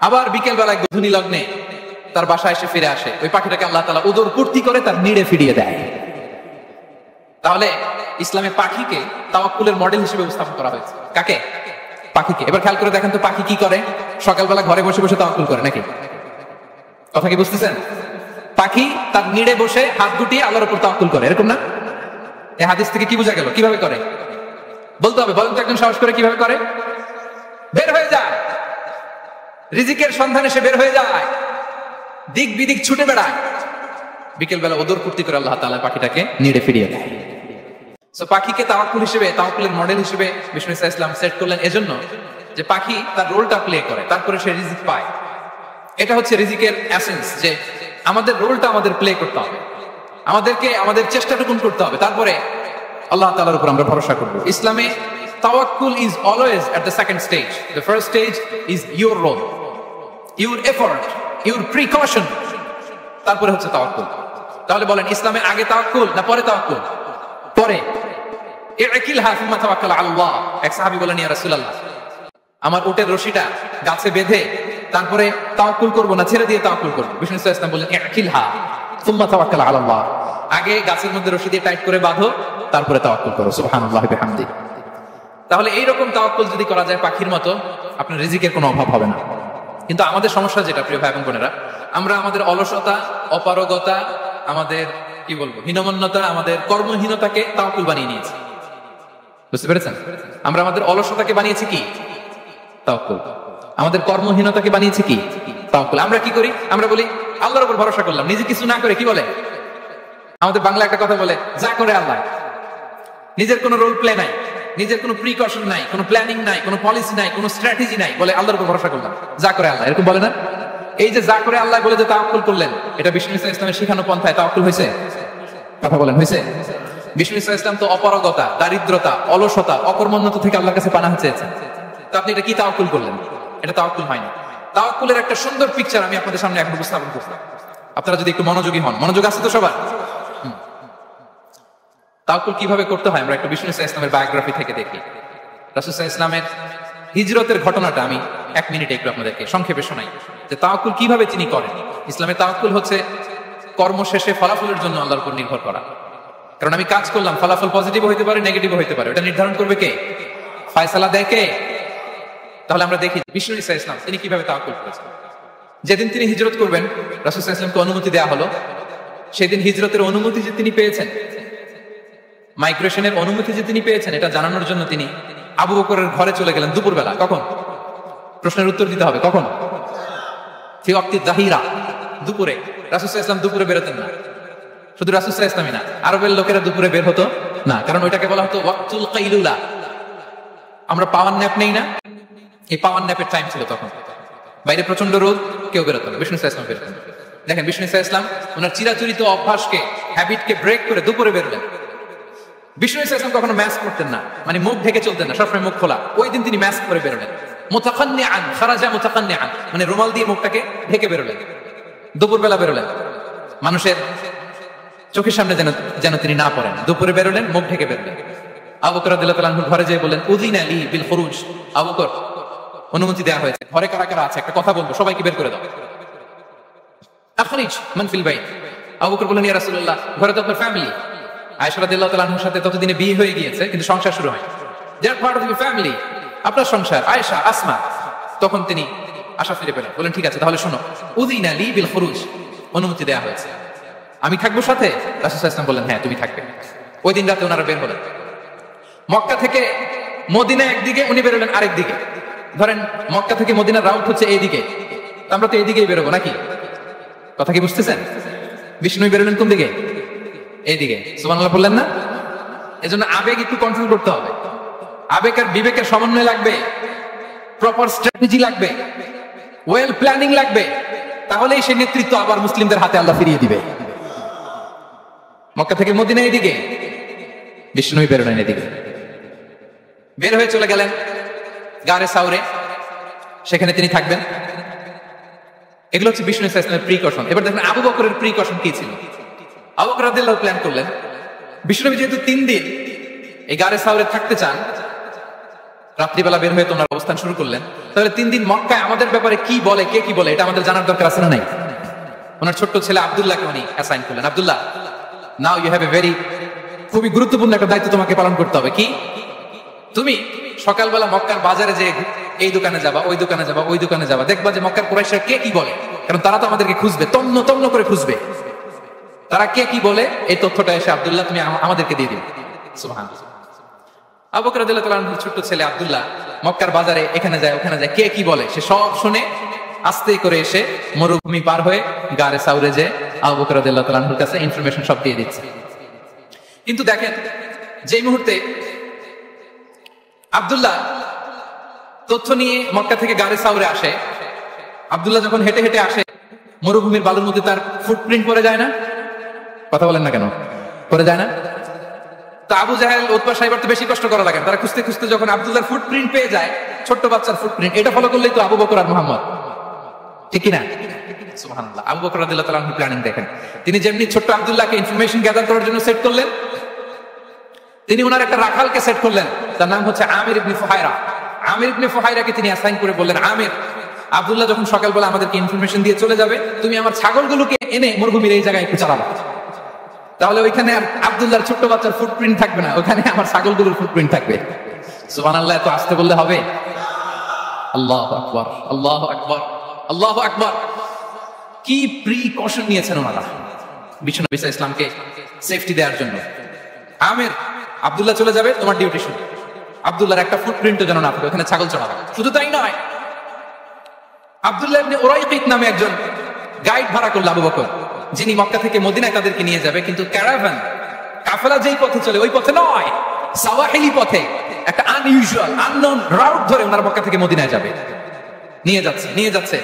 S1: আবার বিকেল বেলায় গধূলি লগ্নে তার বাসায় এসে ফিরে আসে। ওই পাখিটাকে আল্লাহ তাআলা উদর পূর্তি করে তার নিড়ে ফিরিয়ে দেয়। তাহলে ইসলামে পাখিকে তাওয়াক্কুলের মডেল হিসেবে উপস্থাপন করা হয়েছে। কাকে? পাখিকে। এবার খেয়াল করে দেখেন তো পাখি কি করে? সকালবেলা ঘরে বসে বসে তাওয়াক্কুল করে নাকি? কথা কি বুঝতেছেন? পাখি তার নিড়ে বসে হাত গুটিয়ে আল্লাহর উপর তাওয়াক্কুল করে, এরকম না? এই হাদিস থেকে কি বোঝা গেল? কিভাবে করে বলতে হবে, বলেন তো একজন সাহস করে কিভাবে করে? বের হয়ে যায়, রিজিকের সন্ধানে সে বের হয়ে যায়, দিক বিদিক ছুটে বেড়ায়, বিকেল বেলা ওদর পূর্তি করে আল্লাহ তাআলা পাখিটাকে নিড়ে ফিরিয়ে দেয়। সো পাখিকে তাওয়াক্কুল হিসেবে, তাওয়াক্কুলের মডেল হিসেবে বিষ্ণু ইসলাম সেট করলেন এজন্য যে পাখি তার রোলটা প্লে করে, তারপরে সে রিজিক পায়। এটা হচ্ছে রিজিকের এসেন্স, যে আমাদের রোলটা আমাদের প্লে করতে হবে, আমাদেরকে আমাদের চেষ্টাটুকুন করতে হবে, তারপরে আল্লাহ তাআলার উপর আমরা ভরসা করব। ইসলামে tawakkul is always at the second stage. The first stage is your role, your effort, your precaution. তারপরে হচ্ছে তাওয়াক্কুল। তাহলে বলেন, ইসলামে আগে তাওয়াক্কুল না পরে তাওয়াক্কুল? পরে। ইকিলহা সুম্মা তাওয়াক্কাল আলাল্লাহ। এক সাহাবী বলেন, ইয়া রাসূলুল্লাহ, আমার উটের রশিটা গাছে বেঁধে তারপরে তাওয়াক্কুল করব না ছেড়ে দিয়ে তাওয়াক্কুল করব? বিষ্ণু সাল্লাল্লাহু আলাইহি ওয়াসাল্লাম বললেন, ইকিলহা সুম্মা তাওয়াক্কাল আলাল্লাহ। আগে গাছের মধ্যে রশি দিয়ে টাইট করে বাঁধো, তারপরে তাওয়াক্কুল করো। সুবহানাল্লাহি ওয়া বিহামদিহি। তাহলে এইরকম তাওয়াক্কুল যদি করা যায় পাখির মতো, আপনার রিজিকের কোনো অভাব হবে না। কিন্তু আমাদের সমস্যা যেটা, প্রিয় ভাই এবং বোনেরা, আমরা আমাদের অলসতা, অপারগতা, আমাদের কি বলবো হীনমন্যতা, আমাদের কর্মহীনতাকে তাওয়াক্কুল বানিয়ে নিয়েছি। বুঝতে পেরেছেন? আমরা আমাদের অলসতাকে বানিয়েছি কি? তাওয়াক্কুল। আমাদের কর্মহীনতাকে বানিয়েছি কি? তাওয়াক্কুল। আমরা কি করি? আমরা বলি আল্লাহর উপর ভরসা করলাম, নিজে কিছু না করে কি বলে, আমাদের বাংলা একটা কথা বলে, যা করে আল্লাহ। নিজের কোনো রোল প্লে নাই, নিজের কোনো প্রিকশন নাই, কোনো প্ল্যানিং নাই, কোনো পলিসি নাই, কোনো স্ট্র্যাটেজি নাই, বলে আল্লাহর উপর ভরসা করলাম, যা করে আল্লাহ। এরকম বলে না? এই যে যা করে আল্লাহ বলে যে তাওয়াক্কুল করলেন, এটা বিষ্ণু ইসলামের শিখানো পন্থায় তাওয়াক্কুল হয়েছে? কথা বলেন, হয়েছে? বিষ্ণু ইসলাম তো অপারগতা, দারিদ্রতা, অলসতা, অকর্মণ্যতা থেকে আল্লাহর কাছে পানাহ চেয়েছেন। তো আপনি এটা কি তাওয়াক্কুল করলেন? এটা তাওয়াক্কুল হয়নি। তাওয়াক্কুলের একটা সুন্দর পিকচার আমি আপনাদের সামনে এখন উপস্থাপন করব, আপনারা যদি একটু মনোযোগী হন। মনোযোগ আছে তো সবার? তাওয়াক্কুল কিভাবে করতে হয় আমরা একটু বিষ্ণু ইসলামের বায়োগ্রাফি থেকে দেখি। রাসূল সাল্লাল্লাহু আলাইহি ওয়াসাল্লামের হিজরতের ঘটনাটা আমি 1 মিনিটে একটু আপনাদেরকে সংক্ষেপে শোনাই, যে তাওয়াক্কুল কিভাবে তিনি করেন। ইসলামে তাওয়াক্কুল হচ্ছে কর্ম শেষে ফলাফলের জন্য আল্লাহর উপর নির্ভর করা। কারণ আমি কাজ করলাম, ফলাফল পজিটিভ হইতে পারে, নেগেটিভ হইতে পারে, এটা নির্ধারণ করবে কে? ফয়সালা দেয় কে? তাহলে আমরা দেখি বিষ্ণু ইসলাম তিনি কিভাবে তাওয়াক্কুল করেছেন। যেদিন তিনি হিজরত করবেন, রাসূল সাল্লাল্লাহু আলাইহি ওয়াসাল্লামকে অনুমতি দেওয়া হলো, সেদিন হিজরতের অনুমতি যে তিনি পেয়েছেন, মাইগ্রেশনের অনুমতি যে তিনি পেয়েছেন, এটা জানানোর জন্য তিনি আবু বকরের ঘরে চলে গেলেন দুপুরবেলা। কখন? প্রশ্নের উত্তর দিতে হবে, কখন? ফি ওয়াক্তি যাহিরা, দুপুরে। রাসূল সাল্লাল্লাহু আলাইহি ওয়াসাল্লাম দুপুরে বেরোতেন না। শুধু রাসূল সাল্লাল্লাহু আলাইহি ওয়াসাল্লামই না, আরবের লোকেরা দুপুরে বের হতো না, কারণ ওইটাকে বলা হতো ওয়াক্তুল কাইলুলা। আমরা পাওয়ার ন্যাপ নেই না, এই পাওয়ার ন্যাপের টাইম ছিল তখন। বাইরে প্রচন্ড রোদ, কেউ বেরোতো না, বিষ্ণু সাল্লাল্লাহু আলাইহি ওয়াসাল্লাম বেরোতেন। দেখেন বিষ্ণু সাল্লাল্লাহু আলাইহি ওয়াসাল্লাম ওনার চিরাচরিত অভ্যাসকে, হ্যাবিটকে ব্রেক করে দুপুরে বেরোলেন। বিষ্ণু ইসলাম কখনো ম্যাস্ক করতেন না, মানে মুখ ঢেকে চলতেন না, সবসময় মুখ খোলা। ওই দিন তিনি ম্যাস্ক করে বেরোলেন, মুতাকান্নিআন, খারাজা মুতাকান্নিআন, মানে রুমাল দিয়ে মুখটাকে ঢেকে বেরোলেন। দুপুরবেলা বেরোলেন, মানুষের চোখের সামনে যেন তিনি না পড়েন। দুপুরে বেরোলেন, মুখ ঢেকে বেরোলেন। আবু বকর রাদিয়াল্লাহু তাআলা আনহু ঘরে যেয়ে বললেন, উযিনা লি বিল খুরুজ। আবু বকর, অনুমতি দেওয়া হয়েছে, ঘরে কারা কারা আছে একটা কথা বলবো, সবাইকে বের করে দাও। আখরিজ মান ফিল বাইত। আবু বকর বললেন, ইয়া রাসূলুল্লাহ, ঘরে তো আপনার ফ্যামিলি। আয়েশা রাদিয়াল্লাহু তাআলা আনহার সাথে ততদিনে বিয়ে হয়ে গিয়েছে, কিন্তু সংসার শুরু হয়। দে আর পার্ট অফ ইউর ফ্যামিলি, আপনার সংসার, আয়েশা, আসমা। তখন তিনি আশা ফিরে পেলেন, বলেন ঠিক আছে তাহলে শোনো, উযিনা লি বিল খুরুজ, অনুমতি দেওয়া হয়েছে, আমি থাকবো সাথে? রাসূল সাল্লাল্লাহু আলাইহি ওয়াসাল্লাম বললেন, হ্যাঁ তুমি থাকবে। ওই দিন রাতে ওনারা বের হলেন। মক্কা থেকে মদিনা একদিকে, উনি বেরোলেন আরেক দিকে। ধরেন মক্কা থেকে মদিনার রাউট হচ্ছে এইদিকে, আমরা তো এইদিকেই বেরোবো নাকি? কথা কি বুঝতেছেন? বিষ্ণু বেরোলেন কোন দিকে? এইদিকে। সুবহানাল্লাহ বললেন না? এজন্য আবেগ একটু কন্ট্রোল করতে হবে। আবেগ আর বিবেকের সমন্বয় লাগবে, প্রপার স্ট্র্যাটেজি লাগবে, ওয়েল প্ল্যানিং লাগবে, তাহলেই সেই নেতৃত্ব আবার মুসলিমদের হাতে আল্লাহ ফিরিয়ে দিবে। মক্কা থেকে মদিনা এইদিকে, বিষ্ণু বেরোলেন এদিকে। বের হয়ে চলে গেলেন গারে সাউরে, সেখানে তিনি থাকবেন। এগুলো হচ্ছে বিষ্ণু ইসলামের প্রিকশন। এবার দেখেন আবু বকরের প্রিকশন কি ছিল। আবু বকর রাদিয়াল্লাহু প্ল্যান করলেন, বিষ্ণু যেহেতু 3 দিন এই গারে সাউরে থাকতে চান, রাত্রিবেলা বের হয়ে তোমরা অবস্থান শুরু করলেন, তাহলে 3 দিন মক্কায় আমাদের ব্যাপারে কি বলে, কে কি বলে, এটা আমাদের জানার দরকার আছে না নাই? ওনার ছোট্ট ছেলে আব্দুল্লাহকে উনি অ্যাসাইন করলেন। Abdullah, now you have a very, খুবই গুরুত্বপূর্ণ একটা দায়িত্ব তোমাকে পালন করতে হবে। কি? তুমি সকালবেলা মক্কার বাজারে যে এই দোকানে যাবা, ওই দোকানে যাবা, ওই দোকানে যাবা, দেখবা যে মক্কার কুরাইশরা কে কি বলে, কারণ তারা তো আমাদেরকে খুঁজবে, তন্ন তন্ন করে খুঁজবে। তারা কে কি বলে এই তথ্যটা এসে আব্দুল্লাহ তুমি আমাদেরকে দিয়ে দিবে। সুবহানাল্লাহ। আবু বকর রাদিয়াল্লাহু তাআলা আনহুর ছোট্ট ছেলে আব্দুল্লাহ মক্কার বাজারে এখানে যায় ওখানে যায়, কে কি বলে সে সব শুনে আস্তে করে এসে মরুভূমি পার হয়ে গারে সাউরে যে আবু বকর রাদিয়াল্লাহু তাআলা আনহুর কাছে ইনফরমেশন সব দিয়ে দিচ্ছে। কিন্তু দেখেন যেই মুহূর্তে আব্দুল্লাহ তথ্য নিয়ে মক্কা থেকে গারে সাউরে আসে, আব্দুল্লাহ যখন হেঁটে হেঁটে আসে, মরুভূমির বালুর মধ্যে তার ফুটপ্রিন্ট পড়ে যায় না? কথা বলেন না কেন? পড়ে যায় না? তা আবু জাহেল, উতবা সাহেবের তো বেশি কষ্ট করা লাগে, তারা খুঁজতে খুঁজতে যখন আব্দুল্লাহর ফুটপ্রিন্ট পেয়ে যায়, ছোট্ট বাচ্চার ফুটপ্রিন্ট, এটা ফলো করলেই তো আবু বকর আর মুহাম্মদ, ঠিক কি না? সুবহানাল্লাহ। আবু বকর রাদিয়াল্লাহু তাআলা প্ল্যানিং দেখেন, তিনি যেমনি ছোট্ট আব্দুল্লাহকে ইনফরমেশন গ্যাদার করার জন্য সেট করলেন, তিনি ওনার একটা রাখালকে সেট করলেন, তার নাম হচ্ছে আমির ইবনে ফুহায়রা। আমির ইবনে ফুহায়রাকে তিনি অ্যাসাইন করে বললেন, আমির, আব্দুল্লাহ যখন সকালবেলা আমাদেরকে ইনফরমেশন দিয়ে চলে যাবে, তুমি আমার ছাগলগুলোকে এনে মরুভূমির এই জায়গায় একটু চালাবা। তাহলে ওইখানে আর আব্দুল্লাহর ছোট্ট বাচ্চার ফুটপ্রিন্ট থাকবে না, ওখানে আমার ছাগলগুলোর ফুটপ্রিন্ট থাকবে। সুবহানাল্লাহ, এত আসতে বললে হবে? আল্লাহু আকবার, আল্লাহু আকবার, আল্লাহু আকবার। কি প্রিকশন নিয়েছেন ওনারা বিষ্ণু নবী সাল্লাল্লাহু আলাইহি ওয়াসাল্লামকে সেফটি দেওয়ার জন্য। আমির, আব্দুল্লাহ চলে যাবে, তোমার ডিউটি শুরু। আব্দুল্লাহর একটা ফুটপ্রিন্টও যেন না থাকে, ওখানে ছাগল চড়াবে। শুধু তাই নয়, আব্দুল্লাহ ইবনে উরাইকিত নামে একজন গাইড ভাড়া করল আবু বকর, যিনি মক্কা থেকে মদিনায় তাদেরকে নিয়ে যাবে। কিন্তু ক্যারাভান, কাফেলা যেই পথে চলে ওই পথে নয়, সাওয়াহিলি পথে, একটা আনইউজুয়াল আননোন রাউট ধরে ওনার মক্কা থেকে মদিনায় যাবে। নিয়ে যাচ্ছে।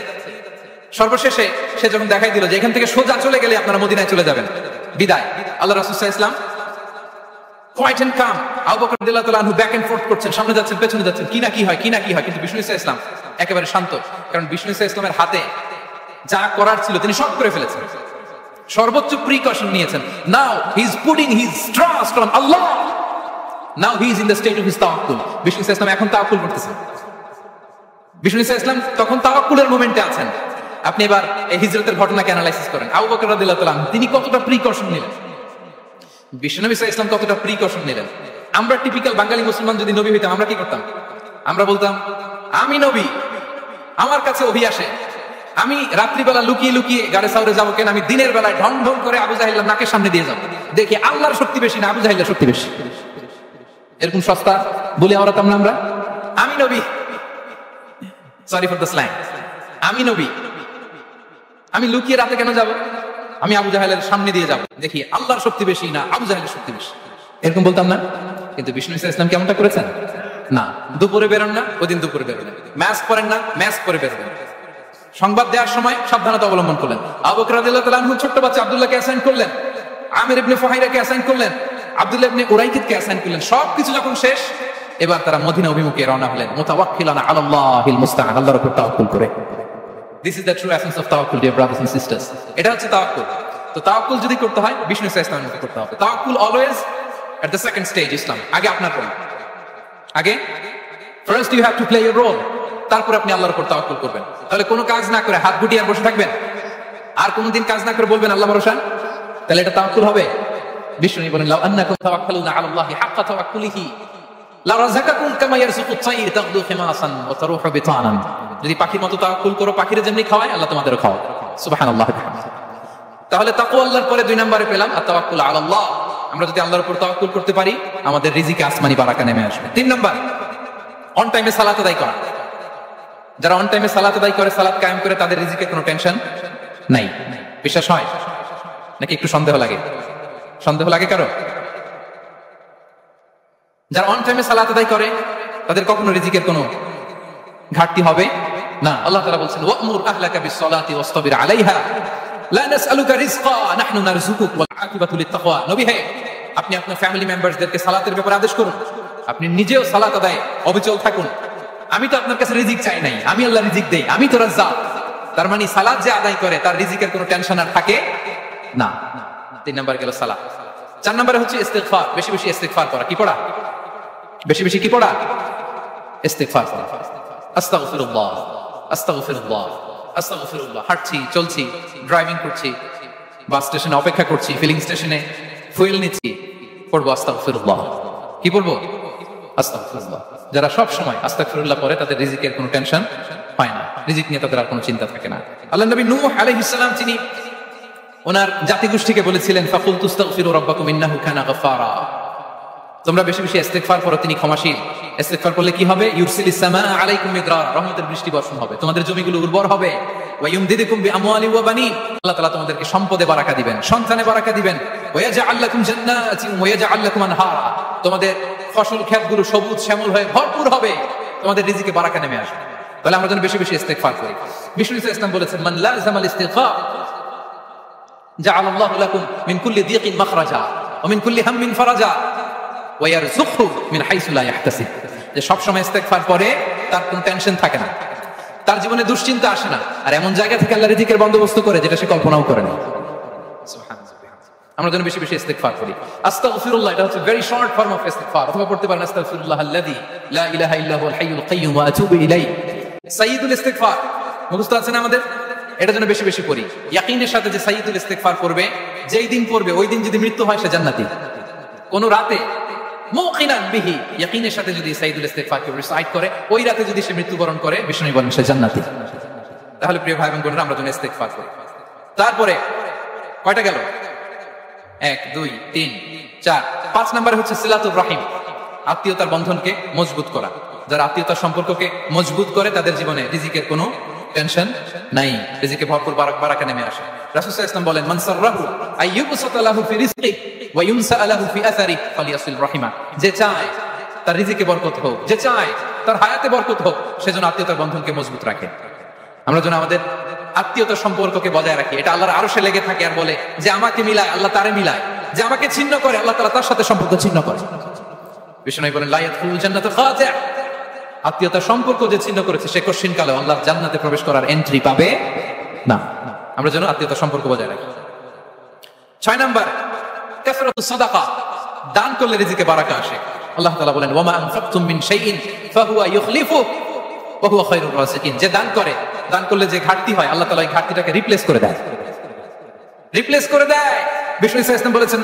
S1: সর্বশেষে সে যখন দেখাই দিল যে এখান থেকে সোজা চলে গেলে আপনারা মদিনায় চলে যাবেন, বিদায়। আল্লাহ রাসূল সাল্লাল্লাহু আলাইহি ওয়াসাল্লাম কোয়াইট এন্ড কাম, আবু বকর রাদিয়াল্লাহু তাআলা আনহু ব্যাক এন্ড ফোর্থ করছেন, সামনে যাচ্ছেন, পেছনে যাচ্ছেন, কি না কি হয়। কিন্তু বিষ্ণু সাল্লাল্লাহু আলাইহি ওয়াসাল্লাম একেবারে শান্ত, কারণ বিষ্ণু সাল্লাল্লাহু আলাইহি ওয়াসাল্লামের হাতে যা করার ছিল তিনি সব করে ফেলেছেন। সর্বোচ্চ প্রিকশন নিয়েছেন। Now he is putting his trust on Allah, now he is in the state of his তাওয়াক্কুল। বিষ্ণু সাল্লাল্লাহু আলাইহি ওয়াসাল্লাম এখন তাওয়াক্কুল করতেছেন। বিষ্ণু সাল্লাল্লাহু আলাইহি ওয়াসাল্লাম তখন তাওয়াক্কুলের মোমেন্টে আছেন। আপনি এবার এই হিজরতের ঘটনাকে অ্যানালাইসিস করেন। আবু বকর রাদিয়াল্লাহু তাআলা তিনি কতটা প্রিকশন নিলেন, বিষ্ণু নবী সাল্লাল্লাহু আলাইহি ওয়াসাল্লাম কতটা প্রিকশন নিলেন। আমরা টিপিক্যাল বাঙালি মুসলমান যদি নবী হইতাম, আমরা কি করতাম? আমরা বলতাম, আমি নবী, আমার কাছে ওহী আসে, আমি রাত্রিবেলা লুকিয়ে লুকিয়ে গাড়ে সাউরে যাবো কেন? আমি দিনের বেলায় ঢং ঢং করে আবু জাহিলের নাকের সামনে দিয়ে যাবো, দেখি আল্লাহর শক্তি বেশি না আবু জাহিলের শক্তি বেশি। এরকম সস্তা বলে আওড়াতাম না আমরা, আমি নবী, সরি ফর দ্য স্ল্যাং, আমি নবী, আমি লুকিয়ে রাতে কেন যাব? আমি আবু জাহেলের সামনে দিয়ে যাব, দেখি আল্লাহর শক্তি বেশি না আবু জাহেলের শক্তি বেশি। এরকম বলতাম না? কিন্তু বিষ্ণু ইসলাম কেমনটা করেছেন না? দুপুরে বেরোন না, ওই দিন দুপুরে বেরোলেন। ম্যাস্ক পরেন না, ম্যাস্ক পরে বেরোলেন। সংবাদ দেওয়ার সময় সাবধানতা অবলম্বন করলেন। আবু বকর রাদিয়াল্লাহু তাআলা আনহু ছোট্ট বাচ্চা আব্দুল্লাহকে অ্যাসাইন করলেন, আমির ইবনে ফুহাইরাকে অ্যাসাইন করলেন, আব্দুল্লাহ ইবনে উরাইকিতকে অ্যাসাইন করলেন। সবকিছু যখন শেষ, এবার তারা মদিনা অভিমুখে রওনা হলেন, মুতাওয়াক্কিলানা আলাল্লাহিল মুস্তাআন, আল্লাহর উপর তাওয়াক্কুল করে। This is the true essence of tawakkul, dear brothers and sisters. এটা হচ্ছে তাওয়াক্কুল। তো তাওয়াক্কুল যদি করতে হয় বিষ্ণু ইসলামের মতো করতে হবে। তাওয়াক্কুল always at the second stage ইসলাম। আগে আপনার রোল, আগে first you have to play your role, তারপর আপনি আল্লাহর উপর তাওয়াক্কুল করবেন। তাহলে কোনো কাজ না করে হাত গুটিয়ে আর বসে থাকবেন, আর কোনোদিন কাজ না করে বলবেন আল্লাহ ভরসা, তাহলে এটা তাওয়াক্কুল হবে? বিষ্ণু বলেন, লাউ আন্নাকুম তাওয়াক্কালুনা আলা আল্লাহি হাক্কা তাওয়াক্কুলিহি লা রাযাকাকুম কামা ইয়ারযুকুত তায়র তাগদু খিমাসান ওয়া তারুহু বিতানান। যদি পাখির মতো তাওয়াক্কুল করো, পাখিরে যেমনি খাওয়ায় আল্লাহ তোমাদেরও খাওয়ায়। সুবহানাল্লাহ। তাহলে তাকওয়া আল্লাহর পরে 2 নম্বরে পেলাম আত-তাওয়াক্কুল আলা আল্লাহ। আমরা যদি আল্লাহর উপর তাওয়াক্কুল করতে পারি, আমাদের রিজিকে আসমানি বারাকা নেমে আসবে। 3 নম্বর, অন টাইমে সালাত আদায় করা। যারা অন টাইমে সালাত আদায় করে, সালাত কায়েম করে, তাদের রিজিকে কোনো টেনশন নাই। বিশ্বাস হয় নাকি একটু সন্দেহ লাগে? সন্দেহ লাগে কারো? যারা অন টাইমে সালাত আদায় করে তাদের কখনো রিজিকের কোনো ঘাটতি হবে না। আল্লাহ তাআলা বলছেন, ওয়া'মুর আহলাকা বিস-সালাতি ওয়াসতাবির আলাইহা লা নাসআলুকা রিজকা নাহনু নারযুকুক ওয়াল আকিবাতু লিত-তাকওয়া। নবী হে, আপনি আপনার ফ্যামিলি মেম্বারসদেরকে সালাতের ব্যাপারে আদেশ করুন, আপনি নিজেও সালাত আদায়ে অবিচল থাকুন। আমি তো আপনার কাছে রিজিক চাই নাই, আমি আল্লাহ রিজিক দেই, আমি তো রাজ্জাক। তার মানে সালাত যে আদায় করে তার রিজিকের কোনো টেনশন আর থাকে না। 3 নাম্বার গেল সালাত। 4 নম্বরে হচ্ছে ইস্তিগফার, বেশি বেশি ইস্তিগফার করা। কি পড়া? বেশি বেশি কি পড়া? ইস্তিগফার করা। আস্তাগফিরুল্লাহ, আস্তাগফিরুল্লাহ, আস্তাগফিরুল্লাহ। হাঁটছি, চলছি, ড্রাইভিং করছি, বাস স্টেশনে অপেক্ষা করছি, ফিলিং স্টেশনে ফুয়েল নিচ্ছি, পড়বো আস্তাগফিরুল্লাহ। কি পড়বো? আস্তাগফিরুল্লাহ। যারা সব সময় আস্তাগফিরুল্লাহ পড়ে তাদের রিজিকের কোনো টেনশন হয় না, রিজিক নিয়ে তাদের আর কোনো চিন্তা থাকে না। আল্লাহর নবী নূহ আলাইহিস সালাম তিনি ওনার জাতিগোষ্ঠীকে বলেছিলেন, ফাকুলতু আস্তাগফিরু রাব্বাকুম ইন্নাহু কানা গাফফারা। তোমরা বেশি বেশি ইস্তিগফার করো, তিনি ক্ষমাশীল। ইস্তিগফার করলে কি হবে? ইউরসিলিস সামাআ আলাইকুম মিদরারা, রহমতের বৃষ্টি বর্ষণ হবে, তোমাদের জমিগুলো উর্বর হবে। ওয়া ইউমদিদুকুম বিআমওয়ালি ওয়া বানিন, আল্লাহ তাআলা তোমাদেরকে সম্পদে বারাকা দিবেন, সন্তানে বারাকা দিবেন। ওয়া ইয়াজআল লাকুম জান্নাতিন ওয়া ইয়াজআল লাকুম আনহারা, তোমাদের ফসল ক্ষেতগুলো সবুজ শ্যামল হয়ে ভরপুর হবে, তোমাদের রিজিকে বারাকা নেমে আসবে। তাহলে আমরা যেন বেশি বেশি ইস্তিগফার করি। বিষ্ণু ইসলাম বলেছেন, মান লাযামাল ইস্তিগফার জাআলাল্লাহু লাকুম মিন কুল্লি দিকিন মাখরাজা ওয়া মিন কুল্লি হাম্মিন ফারাজা ওয়া ইয়ারযুকহু মিন হাইসু লা ইয়াহতাসিব। যে সব সময় ইস্তিগফার করে তার কোনো টেনশন থাকে না, তার জীবনে দুশ্চিন্তা আসে না, আর এমন জায়গা থেকে আল্লাহ রিজিকের বন্দোবস্ত করে যেটা সে কল্পনাও করে না। সুবহানাল্লাহ। আমরা যেন বেশি বেশি ইস্তিগফার করি। আস্তাগফিরুল্লাহ, এটা হচ্ছে ভেরি শর্ট ফর্ম অফ ইস্তিগফার। অথবা পড়তে পারেন আস্তাগফিরুল্লাহ আল্লাযী লা ইলাহা ইল্লা হুয়াল হাইয়ুল কাইয়্যুম ওয়া আতুবু ইলাইহি। সাইয়্যিদুল ইস্তিগফার মুখস্থ আছে না আমাদের? এটা যেন বেশি বেশি পড়ি। ইয়াকিনের সাথে যে সাইয়্যিদুল ইস্তিগফার করবে, যেই দিন পড়বে ওই দিন যদি মৃত্যু হয় সে জান্নাতি। কোন রাতে মুকিনান বিহি, ইয়াকিনের সাথে যদি সাইয়্যিদুল ইস্তিগফার কে রিসাইট করে, ওই রাতে যদি সে মৃত্যুবরণ করে, বিষ্ণু বলেন সে জান্নাতি। তাহলে প্রিয় ভাই এবং বোনেরা, আমরা যেন ইস্তিগফার করি। তারপরে কয়টা গেল? 1 2 3 4 5 নম্বরে হচ্ছে সিলাতুর রাহিম, আত্মীয়তার বন্ধনকে মজবুত করা। যারা আত্মীয়তার সম্পর্ককে মজবুত করে তাদের জীবনে রিজিকের কোনো টেনশন নাই, রিজিকে ভরপুর বারাকা নেমে আসে। রাসূল সাল্লাল্লাহু আলাইহি ওয়াসাল্লাম বলেন, মান সাররাহু আইয়ুবসাতা লাহু ফি রিজকি ওয়া ইউনসা লাহু ফি আসারি ফালিয়াসিল রাহিমা। যে চায় তার রিজিকে বরকত হোক, যে চায় তার হায়াতে বরকত হোক, সেজন্য আত্মীয়তার বন্ধনকে মজবুত রাখে। আমরা যেন আমাদের আত্মীয়তার সম্পর্ককে বজায় রাখি। এটা আল্লাহর আরশে লেগে থাকে আর বলে যে আমাকে মিলায় আল্লাহ তারে মিলায়, যে আমাকে ছিন্ন করে আল্লাহ তাআলা তার সাথে সম্পর্ক ছিন্ন করে। বিষ্ণু বলেন, লা ইয়াদখুলুল জান্নাতা খাতি', আত্মীয়তার সম্পর্ক যে ছিন্ন করেছে সে কঠিন কালে আল্লাহর জান্নাতে প্রবেশ করার এন্ট্রি পাবে না। আমরা যেন আত্মীয়তার সম্পর্ক বজায় রাখি। 6 নাম্বার কাসরাতুস সাদাকা, দান করলে রিজিকে বারাকা আসে। আল্লাহ তাআলা বলেন, ওয়া মা আনফাকতুম মিন শাইইন ফাহুয়া ইউখলিফু ওয়া হুয়া খায়রুর রাযিকিন। যে দান করে, দান করলে যে ঘাটতি হয় আল্লাহ তাআলা এই ঘাটতিটাকে রিপ্লেস করে দেয়। বিষ্ণু সাল্লাল্লাহু আলাইহি ওয়াসাল্লাম বলেছেন,